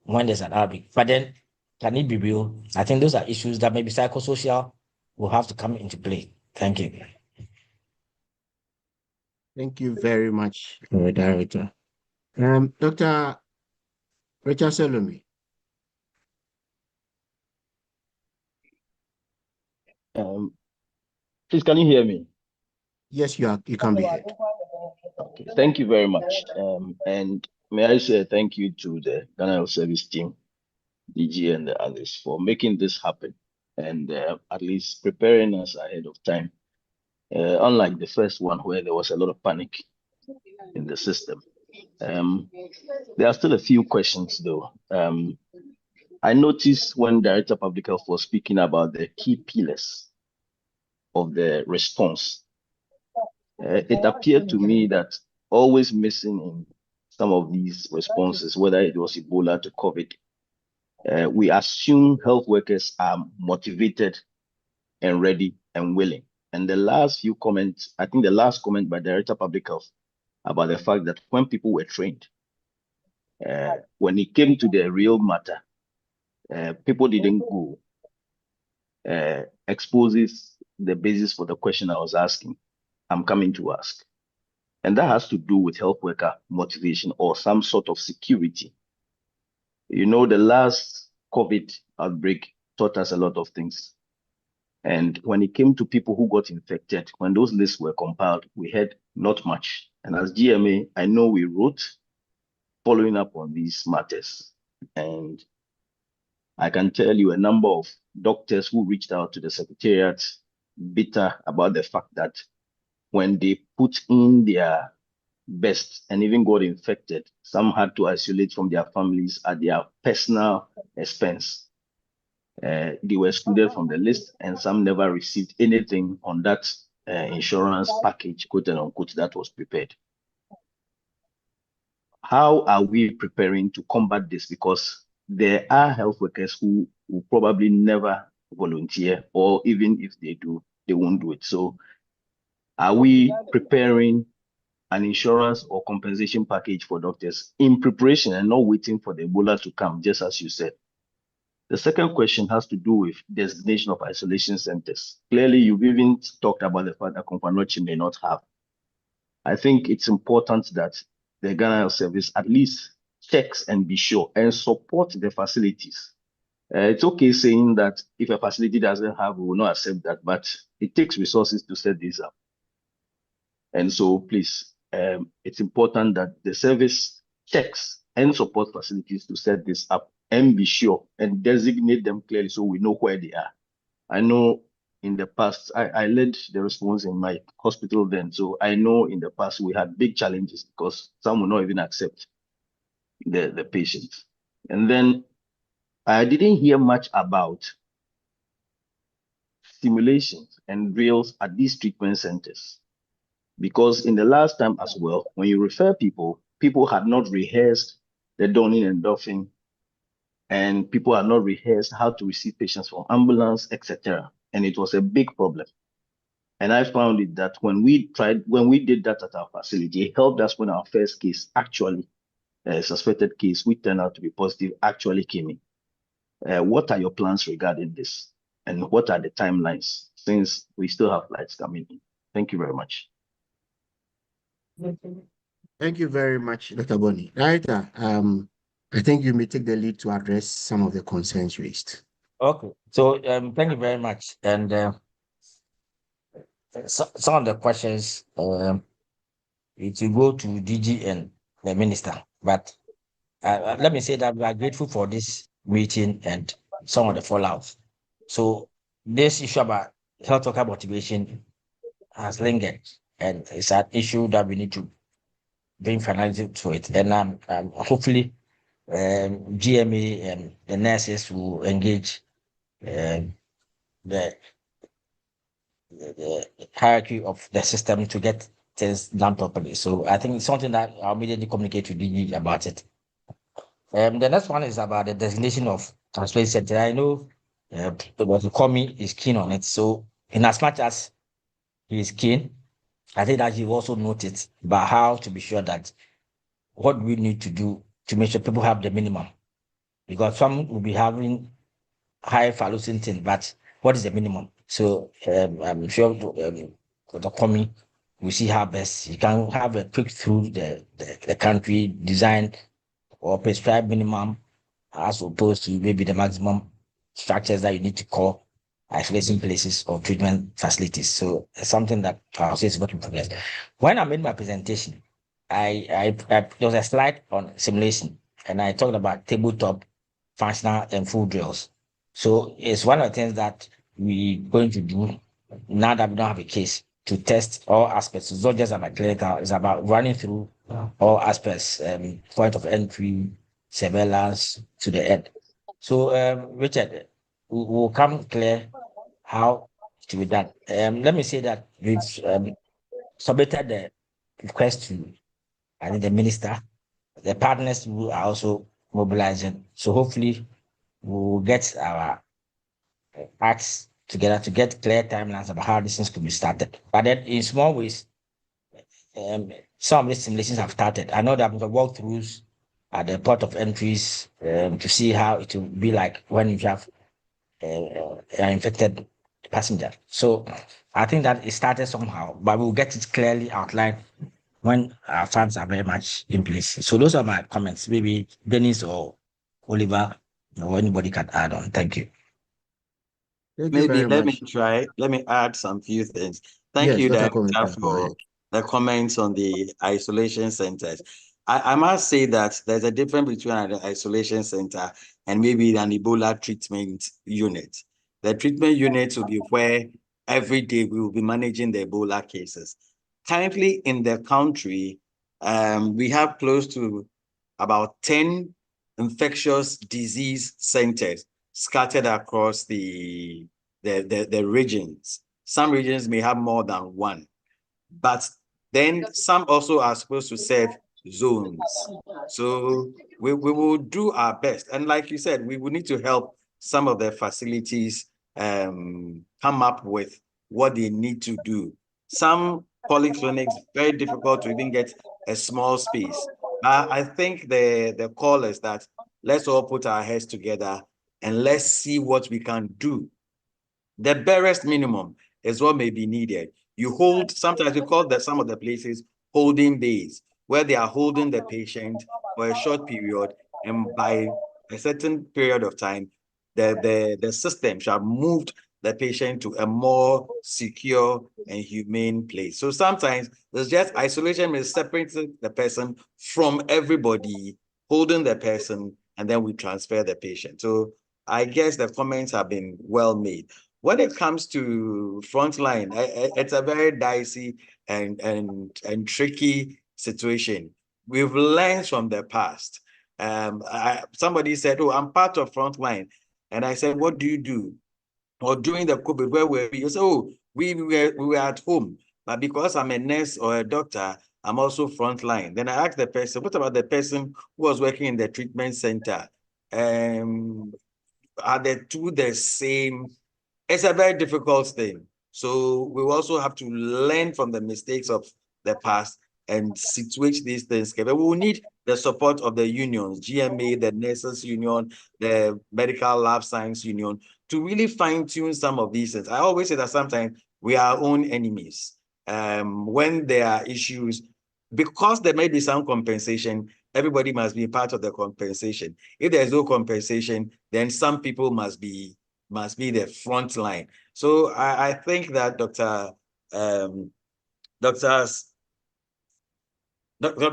when there's an outbreak. But then, can it be real? I think those are issues that maybe psychosocial will have to come into play. Thank you. Thank you very much, Director. Dr. Richard Salome. Please, can you hear me? Yes, you can be heard. Okay, thank you very much. And may I say thank you to the Ghana Health Service team, DG and the others for making this happen and at least preparing us ahead of time. Unlike the first one where there was a lot of panic in the system. There are still a few questions though. I noticed when Director of Public Health was speaking about the key pillars of the response, it appeared to me that always missing in some of these responses, whether it was Ebola to COVID, we assume health workers are motivated and ready and willing. And the last few comments, I think the last comment by Director of Public Health about the fact that when people were trained, when it came to the real matter, people didn't go, exposes the basis for the question I was asking, I'm coming to ask. And that has to do with health worker motivation or some sort of security. You know, the last COVID outbreak taught us a lot of things. And when it came to people who got infected, when those lists were compiled, we had not much. And as GMA, I know we wrote following up on these matters. And I can tell you a number of doctors who reached out to the secretariat bitter about the fact that when they put in their best and even got infected, some had to isolate from their families at their personal expense. They were excluded from the list, and some never received anything on that insurance package, quote and unquote, that was prepared. How are we preparing to combat this? Because there are health workers who will probably never volunteer, or even if they do, they won't do it. So are we preparing an insurance or compensation package for doctors in preparation and not waiting for the Ebola to come, just as you said? The second question has to do with designation of isolation centers. Clearly, you've even talked about the fact that Komfanochi may not have. I think it's important that the Ghana Health Service at least checks and be sure and support the facilities. It's okay saying that if a facility doesn't have, we will not accept that, but it takes resources to set this up. And so please, it's important that the service checks and support facilities to set this up and be sure and designate them clearly so we know where they are. I know in the past, I led the response in my hospital then. So I know in the past we had big challenges because some will not even accept the patient. And then I didn't hear much about simulations and drills at these treatment centers. Because in the last time as well, when you refer people, people had not rehearsed the donning and doffing, and people had not rehearsed how to receive patients from ambulance, etc. And it was a big problem. And I found it that when we did that at our facility, it helped us when our first case actually, suspected case, which turned out to be positive, actually came in. What are your plans regarding this? And what are the timelines, since we still have flights coming in? Thank you very much. Thank you very much, Dr. Boni. Director, I think you may take the lead to address some of the concerns raised. Okay, so thank you very much. And some of the questions, it will go to DG and the minister. But let me say that we are grateful for this meeting and some of the fallout. So this issue about health worker motivation has lingered, and it's an issue that we need to bring finality to it. And hopefully, GMA and the nurses will engage the hierarchy of the system to get things done properly. So I think it's something that I'll immediately communicate to DG about it. The next one is about the designation of transplant center. I know what you call me is keen on it. So in as much as he is keen, I think that he will also notice about how to be sure that what we need to do to make sure people have the minimum. Because some will be having high hallucinating, but what is the minimum? So I'm sure Dr. Komi, we see how best you can have a quick through the country design or prescribe minimum as opposed to maybe the maximum structures that you need to call isolation places or treatment facilities. So it's something that I'll say is work in progress. When I made my presentation, there was a slide on simulation, and I talked about tabletop, functional, and full drills. So it's one of the things that we're going to do now that we don't have a case to test all aspects. It's not just about clinical, it's about running through all aspects, point of entry, surveillance to the end. So, Richard, we'll come clear how to be done. Let me say that we've submitted the request to the minister. The partners who are also mobilizing. So hopefully we'll get our acts together to get clear timelines about how these things could be started. But then in small ways, some of these simulations have started. I know that we have walkthroughs at the port of entries to see how it will be like when you have an infected passenger. So I think that it started somehow, but we'll get it clearly outlined when our funds are very much in place. So those are my comments. Maybe Dennis or Oliver or anybody can add on. Thank you. Thank you Maybe very let me much. try. Let me add some few things. Thank Yes, you, Dr. Director, Komita, go ahead. for the comments on the isolation centers. I must say that there's a difference between an isolation center and maybe an Ebola treatment unit. The treatment unit will be where every day we will be managing the Ebola cases. Currently in the country, we have close to about 10 infectious disease centers scattered across the regions. Some regions may have more than one, but then some also are supposed to serve zones. So we will do our best. And like you said, we will need to help some of the facilities come up with what they need to do. Some polyclinics, very difficult to even get a small space. I think the call is that let's all put our heads together and let's see what we can do. The barest minimum is what may be needed. You hold, sometimes we call that some of the places holding bays, where they are holding the patient for a short period, and by a certain period of time, the system shall move the patient to a more secure and humane place. So sometimes there's just isolation is separating the person from everybody, holding the person, and then we transfer the patient. So I guess the comments have been well made. When it comes to frontline, it's a very dicey and tricky situation. We've learned from the past. Somebody said, "Oh, I'm part of frontline," and I said, "What do you do?" Or during the COVID, where were we? You say, "Oh, we were at home, but because I'm a nurse or a doctor, I'm also frontline." Then I asked the person, "What about the person who was working in the treatment center? Are the two the same?" It's a very difficult thing. So we also have to learn from the mistakes of the past and situate these things. But we will need the support of the unions, GMA, the Nurses Union, the Medical Lab Science Union, to really fine-tune some of these things. I always say that sometimes we are our own enemies. When there are issues, because there may be some compensation, everybody must be part of the compensation. If there's no compensation, then some people must be the front line. So I think that Dr.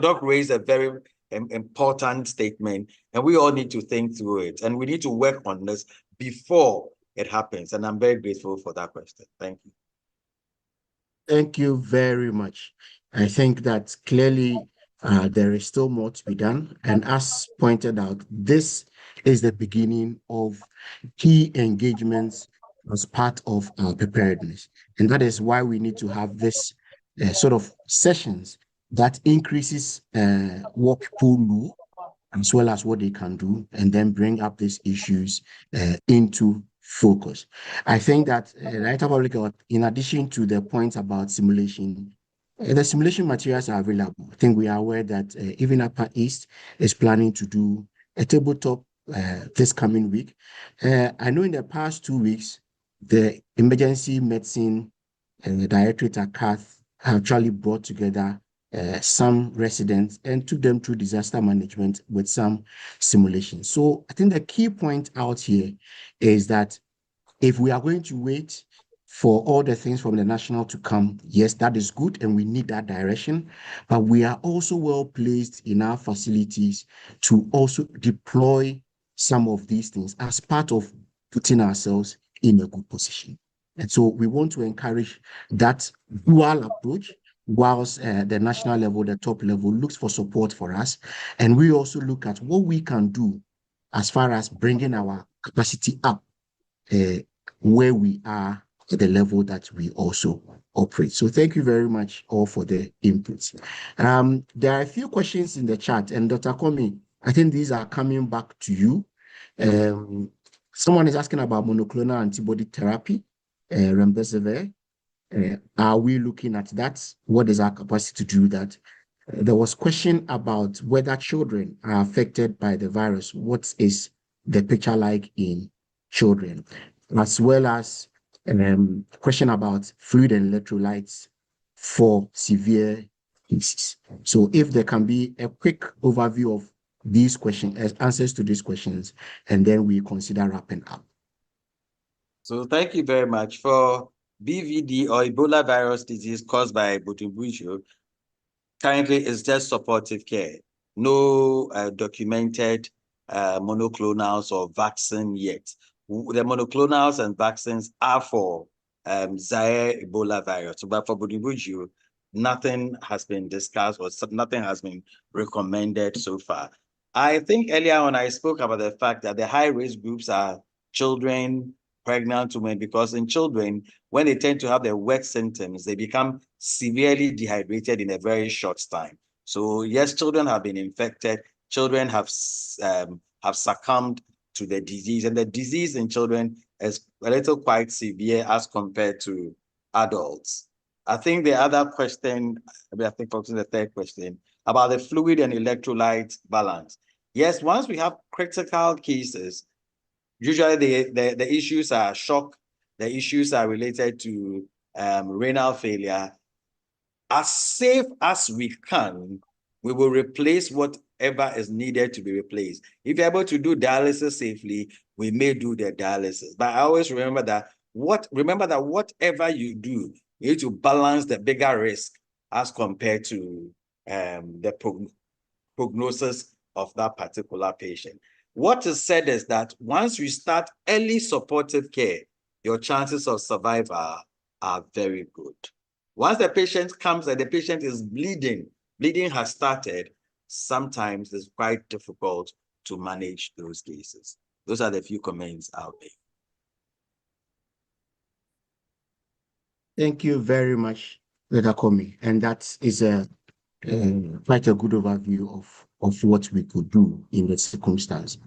Doc raised a very important statement, and we all need to think through it, and we need to work on this before it happens. And I'm very grateful for that question. Thank you. Thank you very much. I think that clearly there is still more to be done. And as pointed out, this is the beginning of key engagements as part of our preparedness. And that is why we need to have this sort of sessions that increases what people know as well as what they can do, and then bring up these issues into focus. I think that right public, in addition to the points about simulation, the simulation materials are available. I think we are aware that even Upper East is planning to do a tabletop this coming week. I know in the past 2 weeks, the emergency medicine and the directorate at CATH have actually brought together some residents and took them through disaster management with some simulation. So I think the key point out here is that if we are going to wait for all the things from the national to come, yes, that is good, and we need that direction. But we are also well placed in our facilities to also deploy some of these things as part of putting ourselves in a good position. And so we want to encourage that dual approach whilst the national level, the top level, looks for support for us. And we also look at what we can do as far as bringing our capacity up where we are at the level that we also operate. So thank you very much all for the inputs. There are a few questions in the chat, and Dr. Komi, I think these are coming back to you. Someone is asking about monoclonal antibody therapy, remdesivir. Are we looking at that? What is our capacity to do that? There was question about whether children are affected by the virus. What is the picture like in children? As well as question about fluid and electrolytes for severe cases. So if there can be a quick overview of these questions, as answers to these questions, and then we consider wrapping up. So thank you very much. For BVD or Ebola virus disease caused by Bundinbugyo, currently it's just supportive care. No documented monoclonals or vaccine yet. The monoclonals and vaccines are for Zaire Ebola virus, but for Bundinbugyo, nothing has been discussed or nothing has been recommended so far. I think earlier on I spoke about the fact that the high risk groups are children, pregnant women, because in children, when they tend to have the wet symptoms, they become severely dehydrated in a very short time. So yes, children have been infected. Children have succumbed to the disease, and the disease in children is a little quite severe as compared to adults. I think the other question, I think focusing the third question about the fluid and electrolyte balance. Yes, once we have critical cases, usually the issues are shock, the issues are related to renal failure. As safe as we can, we will replace whatever is needed to be replaced. If you're able to do dialysis safely, we may do the dialysis. But I always remember that whatever you do, you need to balance the bigger risk as compared to the prognosis of that particular patient. What is said is that once you start early supportive care, your chances of survival are very good. Once the patient comes and the patient is bleeding has started, sometimes it's quite difficult to manage those cases. Those are the few comments I'll make. Thank you very much, Dr. Komi. And that is quite a good overview of what we could do in the circumstance.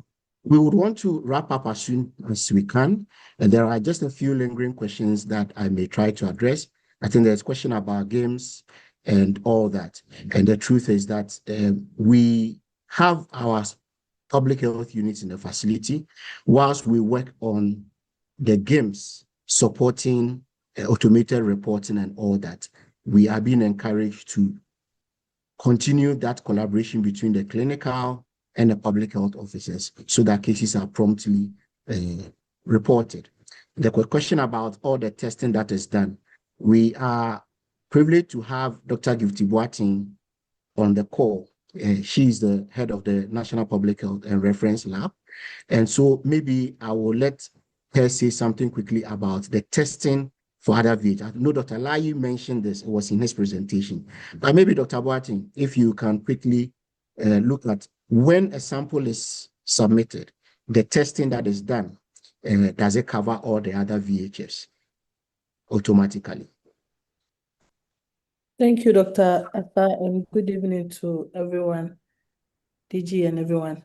We would want to wrap up as soon as we can. And there are just a few lingering questions that I may try to address. I think there's a question about games and all that. And the truth is that we have our public health units in the facility whilst we work on the games supporting automated reporting and all that. We are being encouraged to continue that collaboration between the clinical and the public health officers so that cases are promptly reported. The question about all the testing that is done, we are privileged to have Dr. Gifty Boating on the call. She's the head of the National Public Health and Reference Lab. And so maybe I will let her say something quickly about the testing for other VH. I know Dr. Lai mentioned this, it was in his presentation. But maybe Dr. Boating, if you can quickly look at when a sample is submitted, the testing that is done, does it cover all the other VHFs automatically? Thank you, Dr. Atta, and good evening to everyone, DG and everyone.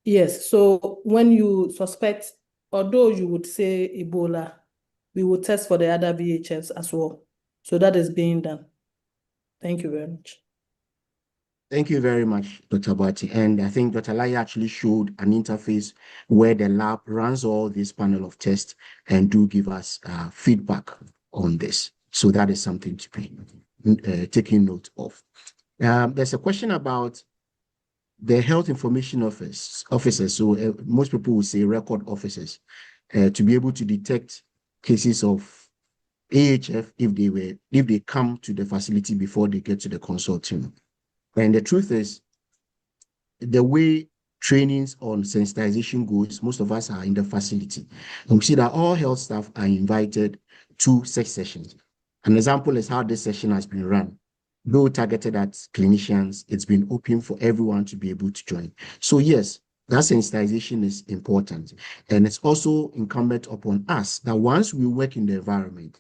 Yes, so when you suspect, although you would say Ebola, we will test for the other VHFs as well. So that is being done. Thank you very much. Thank you very much, Dr. Boating. And I think Dr. Lai actually showed an interface where the lab runs all this panel of tests and do give us feedback on this. So that is something to be taking note of. There's a question about the health information officers. So most people will say record officers to be able to detect cases of AHF if they come to the facility before they get to the consult room. And the truth is, the way trainings on sensitization goes, most of us are in the facility. And we see that all health staff are invited to such sessions. An example is how this session has been run. Though targeted at clinicians, it's been open for everyone to be able to join. So yes, that sensitization is important. And it's also incumbent upon us that once we work in the environment,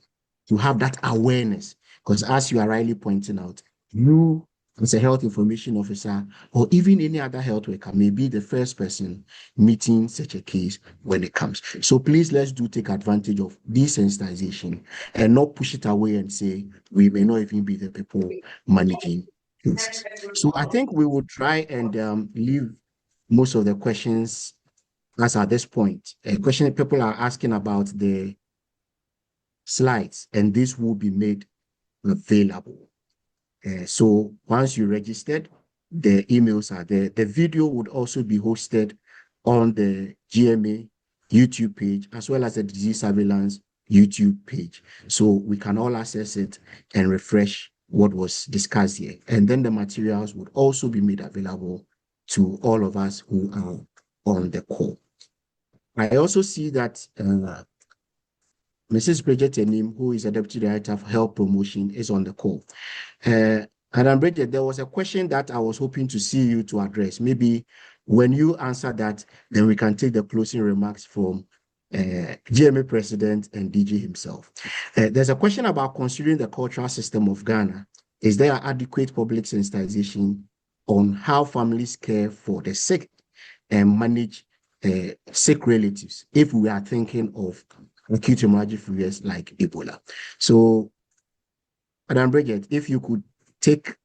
to have that awareness, because as you are rightly pointing out, you as a health information officer or even any other health worker may be the first person meeting such a case when it comes. So please, let's take advantage of this sensitization and not push it away and say we may not even be the people managing cases. So I think we will try and leave most of the questions as at this point. A question people are asking about the slides, and this will be made available. So once you registered, the emails are there. The video would also be hosted on the GMA YouTube page, as well as the disease surveillance YouTube page. So we can all access it and refresh what was discussed here. And then the materials would also be made available to all of us who are on the call. I also see that Mrs. Bridget Enim, who is a Deputy Director of Health Promotion, is on the call. Madam Bridget, there was a question that I was hoping to see you to address. Maybe when you answer that, then we can take the closing remarks from GMA President and DG himself. There's a question about considering the cultural system of Ghana. Is there adequate public sensitization on how families care for the sick and manage sick relatives if we are thinking of acute hemorrhagic fevers like Ebola? So, Madam Bridget, if you could take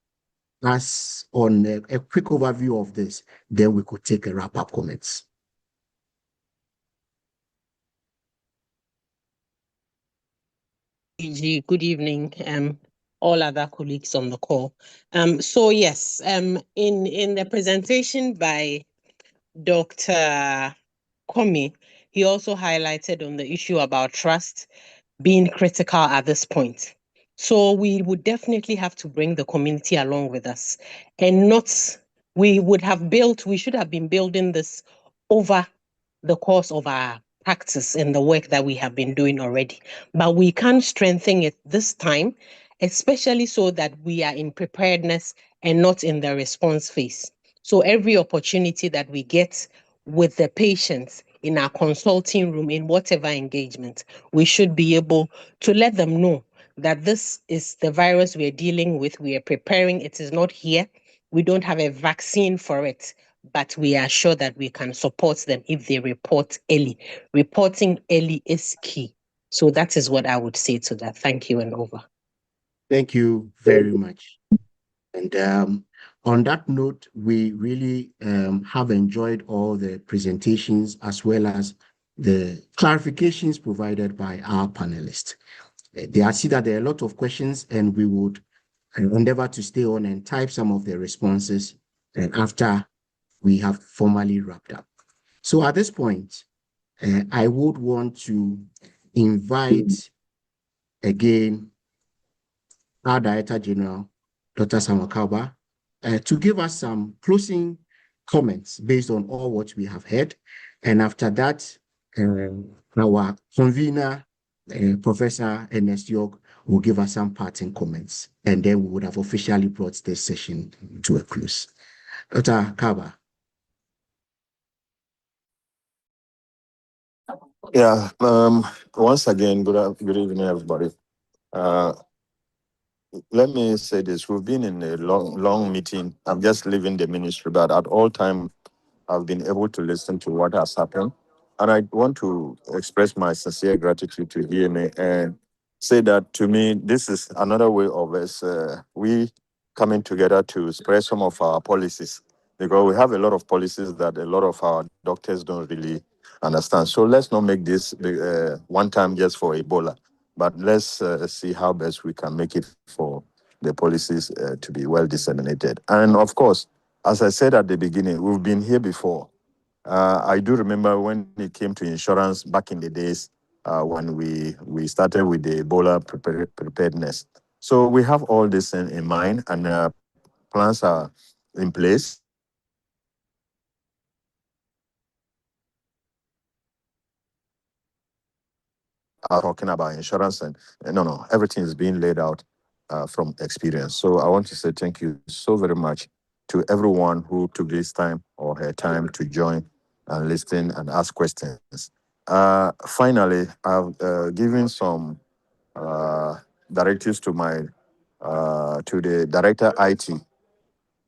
us on a quick overview of this, then we could take a wrap-up comments. Good evening, all other colleagues on the call. So yes, in the presentation by Dr. Komi, he also highlighted on the issue about trust being critical at this point. So we would definitely have to bring the community along with us, and we should have been building this over the course of our practice and the work that we have been doing already. But we can strengthen it this time, especially so that we are in preparedness and not in the response phase. So every opportunity that we get with the patients in our consulting room, in whatever engagement, we should be able to let them know that this is the virus we're dealing with. We are preparing. It is not here. We don't have a vaccine for it, but we are sure that we can support them if they report early. Reporting early is key. So that is what I would say to that. Thank you, and over. Thank you very much. And on that note, we really have enjoyed all the presentations as well as the clarifications provided by our panelists. I see that there are a lot of questions, and we would endeavor to stay on and type some of the responses after we have formally wrapped up. So at this point, I would want to invite again our Director General, Dr. Samakaba, to give us some closing comments based on all what we have heard. And after that, our convener, Professor Ernest York, will give us some parting comments. And then we would have officially brought this session to a close. Dr. Kaba. Yeah. Once again, good evening, everybody. Let me say this: we've been in a long meeting. I'm just leaving the ministry, but at all time, I've been able to listen to what has happened, and I want to express my sincere gratitude to EMA and say that to me, this is another way of us we coming together to spread some of our policies, because we have a lot of policies that a lot of our doctors don't really understand. So let's not make this one time just for Ebola, but let's see how best we can make it for the policies to be well disseminated. And of course, as I said at the beginning, we've been here before. I do remember when it came to insurance back in the days when we started with the Ebola preparedness. So we have all this in mind, and plans are in place. Talking about insurance and no, everything is being laid out from experience. So I want to say thank you so very much to everyone who took this time or her time to join and listen and ask questions. Finally, I've given some directives to to the director IT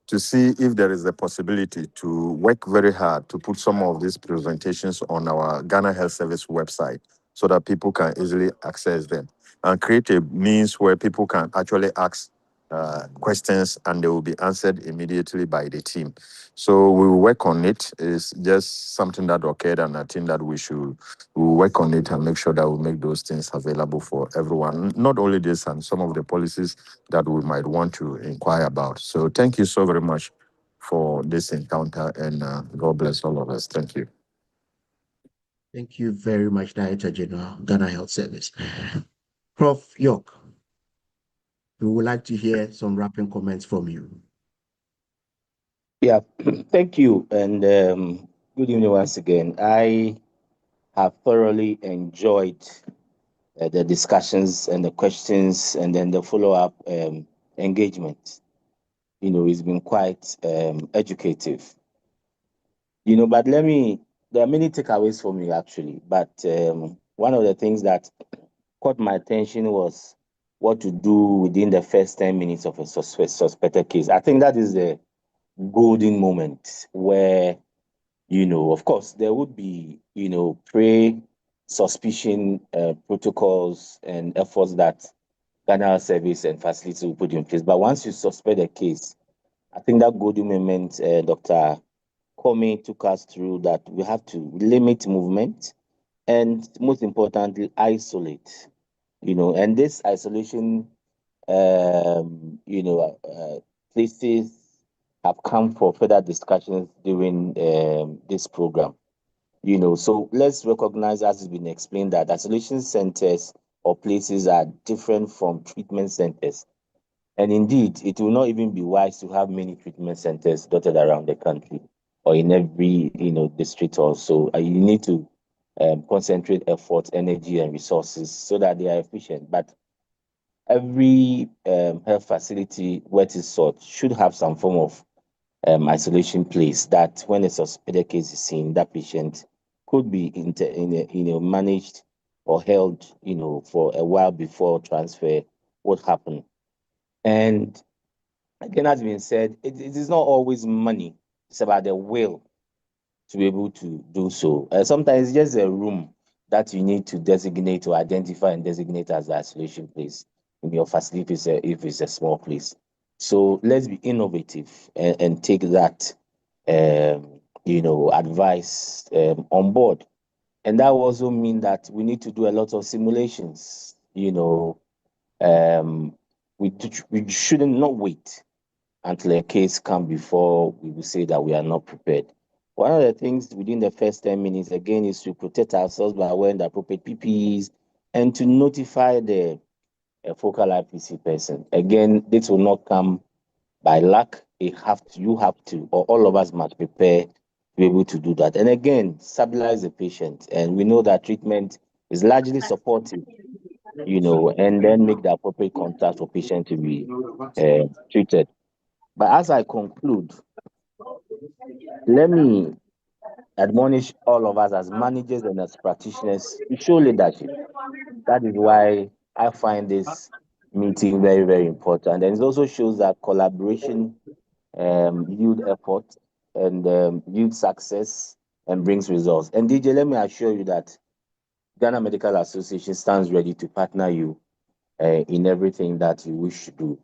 to see if there is a possibility to work very hard to put some of these presentations on our Ghana Health Service website so that people can easily access them, and create a means where people can actually ask questions, and they will be answered immediately by the team. So we will work on it. It's just something that occurred, and I think that we will work on it and make sure that we make those things available for everyone. Not only this, and some of the policies that we might want to inquire about. So thank you so very much for this encounter, and God bless all of us. Thank you. Thank you very much, Director General, Ghana Health Service. Prof. York, we would like to hear some wrapping comments from you. Yeah, thank you, and good evening once again. I have thoroughly enjoyed the discussions and the questions, and then the follow-up engagement. It's been quite educative. But there are many takeaways for me actually. But one of the things that caught my attention was what to do within the first 10 minutes of a suspected case. I think that is the golden moment where, of course, there would be, pre-suspicion protocols and efforts that Ghana Service and facilities will put in place. But once you suspect a case, I think that golden moment, Dr. Comey took us through, that we have to limit movement and, most importantly, isolate. And this isolation, places have come for further discussions during this program. So let's recognize, as has been explained, that isolation centers or places are different from treatment centers. And indeed, it will not even be wise to have many treatment centers dotted around the country or in every district or so. You need to concentrate effort, energy, and resources so that they are efficient. But every health facility where it is sought should have some form of isolation place, that when a suspected case is seen, that patient could be managed or held for a while before transfer would happen. And again, as been said, it is not always money. It's about the will to be able to do so. Sometimes it's just a room that you need to designate or identify and designate as the isolation place in your facility if it's a small place. So let's be innovative and take that, advice on board. And that also mean that we need to do a lot of simulations. We shouldn't not wait until a case comes before we will say that we are not prepared. One of the things within the first 10 minutes, again, is to protect ourselves by wearing the appropriate PPEs and to notify the focal IPC person. Again, this will not come by luck. You have to, or all of us must prepare to be able to do that. And again, stabilize the patient. And we know that treatment is largely supportive, and then make the appropriate contact for patient to be treated. But as I conclude, let me admonish all of us as managers and as practitioners to show leadership. That is why I find this meeting very, very important. And it also shows that collaboration yield effort and yield success and brings results. And DJ, let me assure you that Ghana Medical Association stands ready to partner you in everything that you wish to do.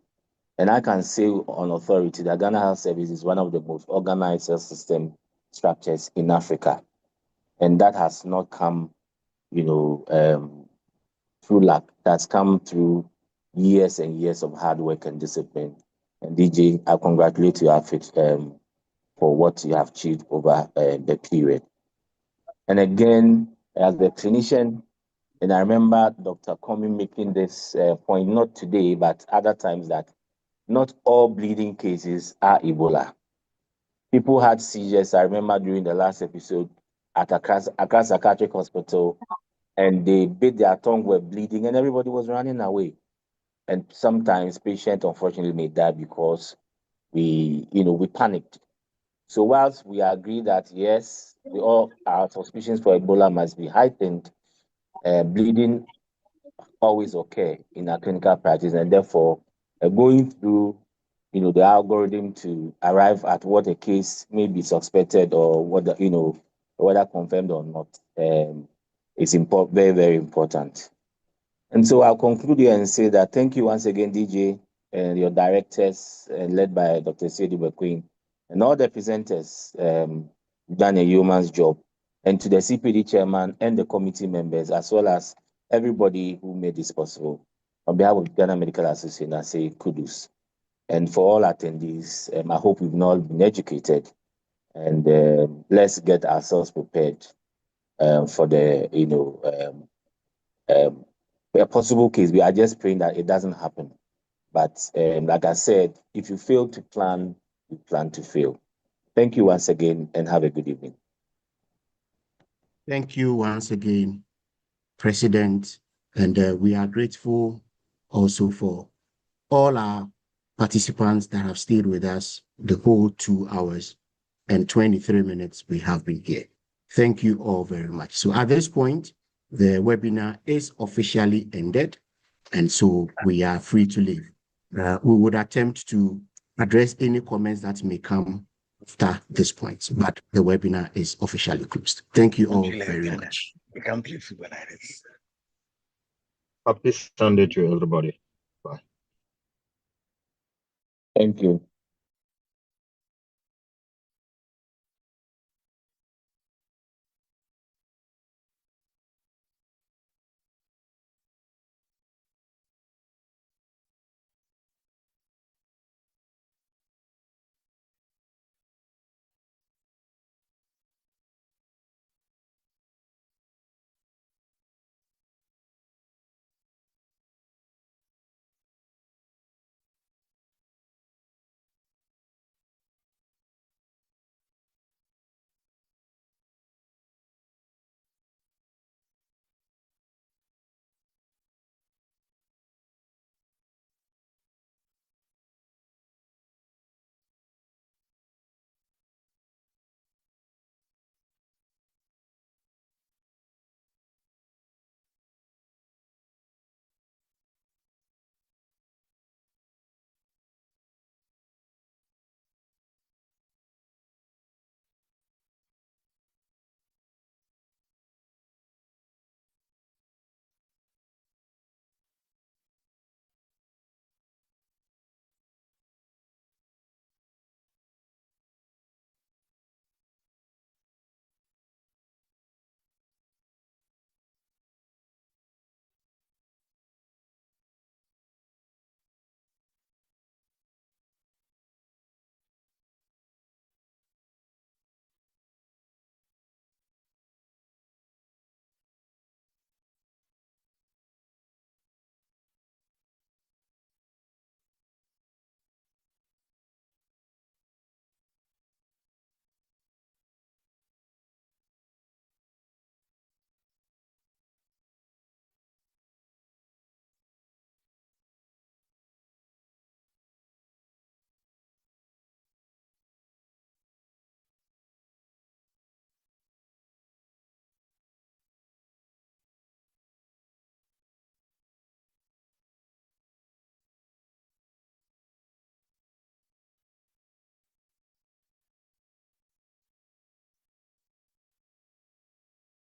And I can say on authority that Ghana Health Service is one of the most organized health system structures in Africa. And that has not come, through luck. That's come through years and years of hard work and discipline. And DJ, I congratulate you for what you have achieved over the period. And again, as the clinician, and I remember Dr. Comey making this point, not today, but other times, that not all bleeding cases are Ebola. People had seizures. I remember during the last episode at Accra Psychiatric Hospital, and they bit their tongue, were bleeding, and everybody was running away. And sometimes patients, unfortunately, may die because we panicked. So whilst we agree that yes, all our suspicions for Ebola must be heightened, bleeding always occur in our clinical practice, and therefore going through the algorithm to arrive at what a case may be suspected or whether whether confirmed or not is very, very important. And so I'll conclude here and say that thank you once again, DJ, and your directors, led by Dr. Sedi Queen, and all the presenters done a yeoman's job, and to the CPD chairman and the committee members, as well as everybody who made this possible. On behalf of Ghana Medical Association, I say kudos. And for all attendees, I hope we've not been educated, and let's get ourselves prepared for the, a possible case. We are just praying that it doesn't happen. But like I said, if you fail to plan, you plan to fail. Thank you once again, and have a good evening. Thank you once again, President. And we are grateful also for all our participants that have stayed with us the whole 2 hours and 23 minutes we have been here. Thank you all very much. So at this point, the webinar is officially ended, and so we are free to leave. We would attempt to address any comments that may come after this point, but the webinar is officially closed. Thank you all very much. We can play football like this. Happy Sunday to everybody. Bye. Thank you.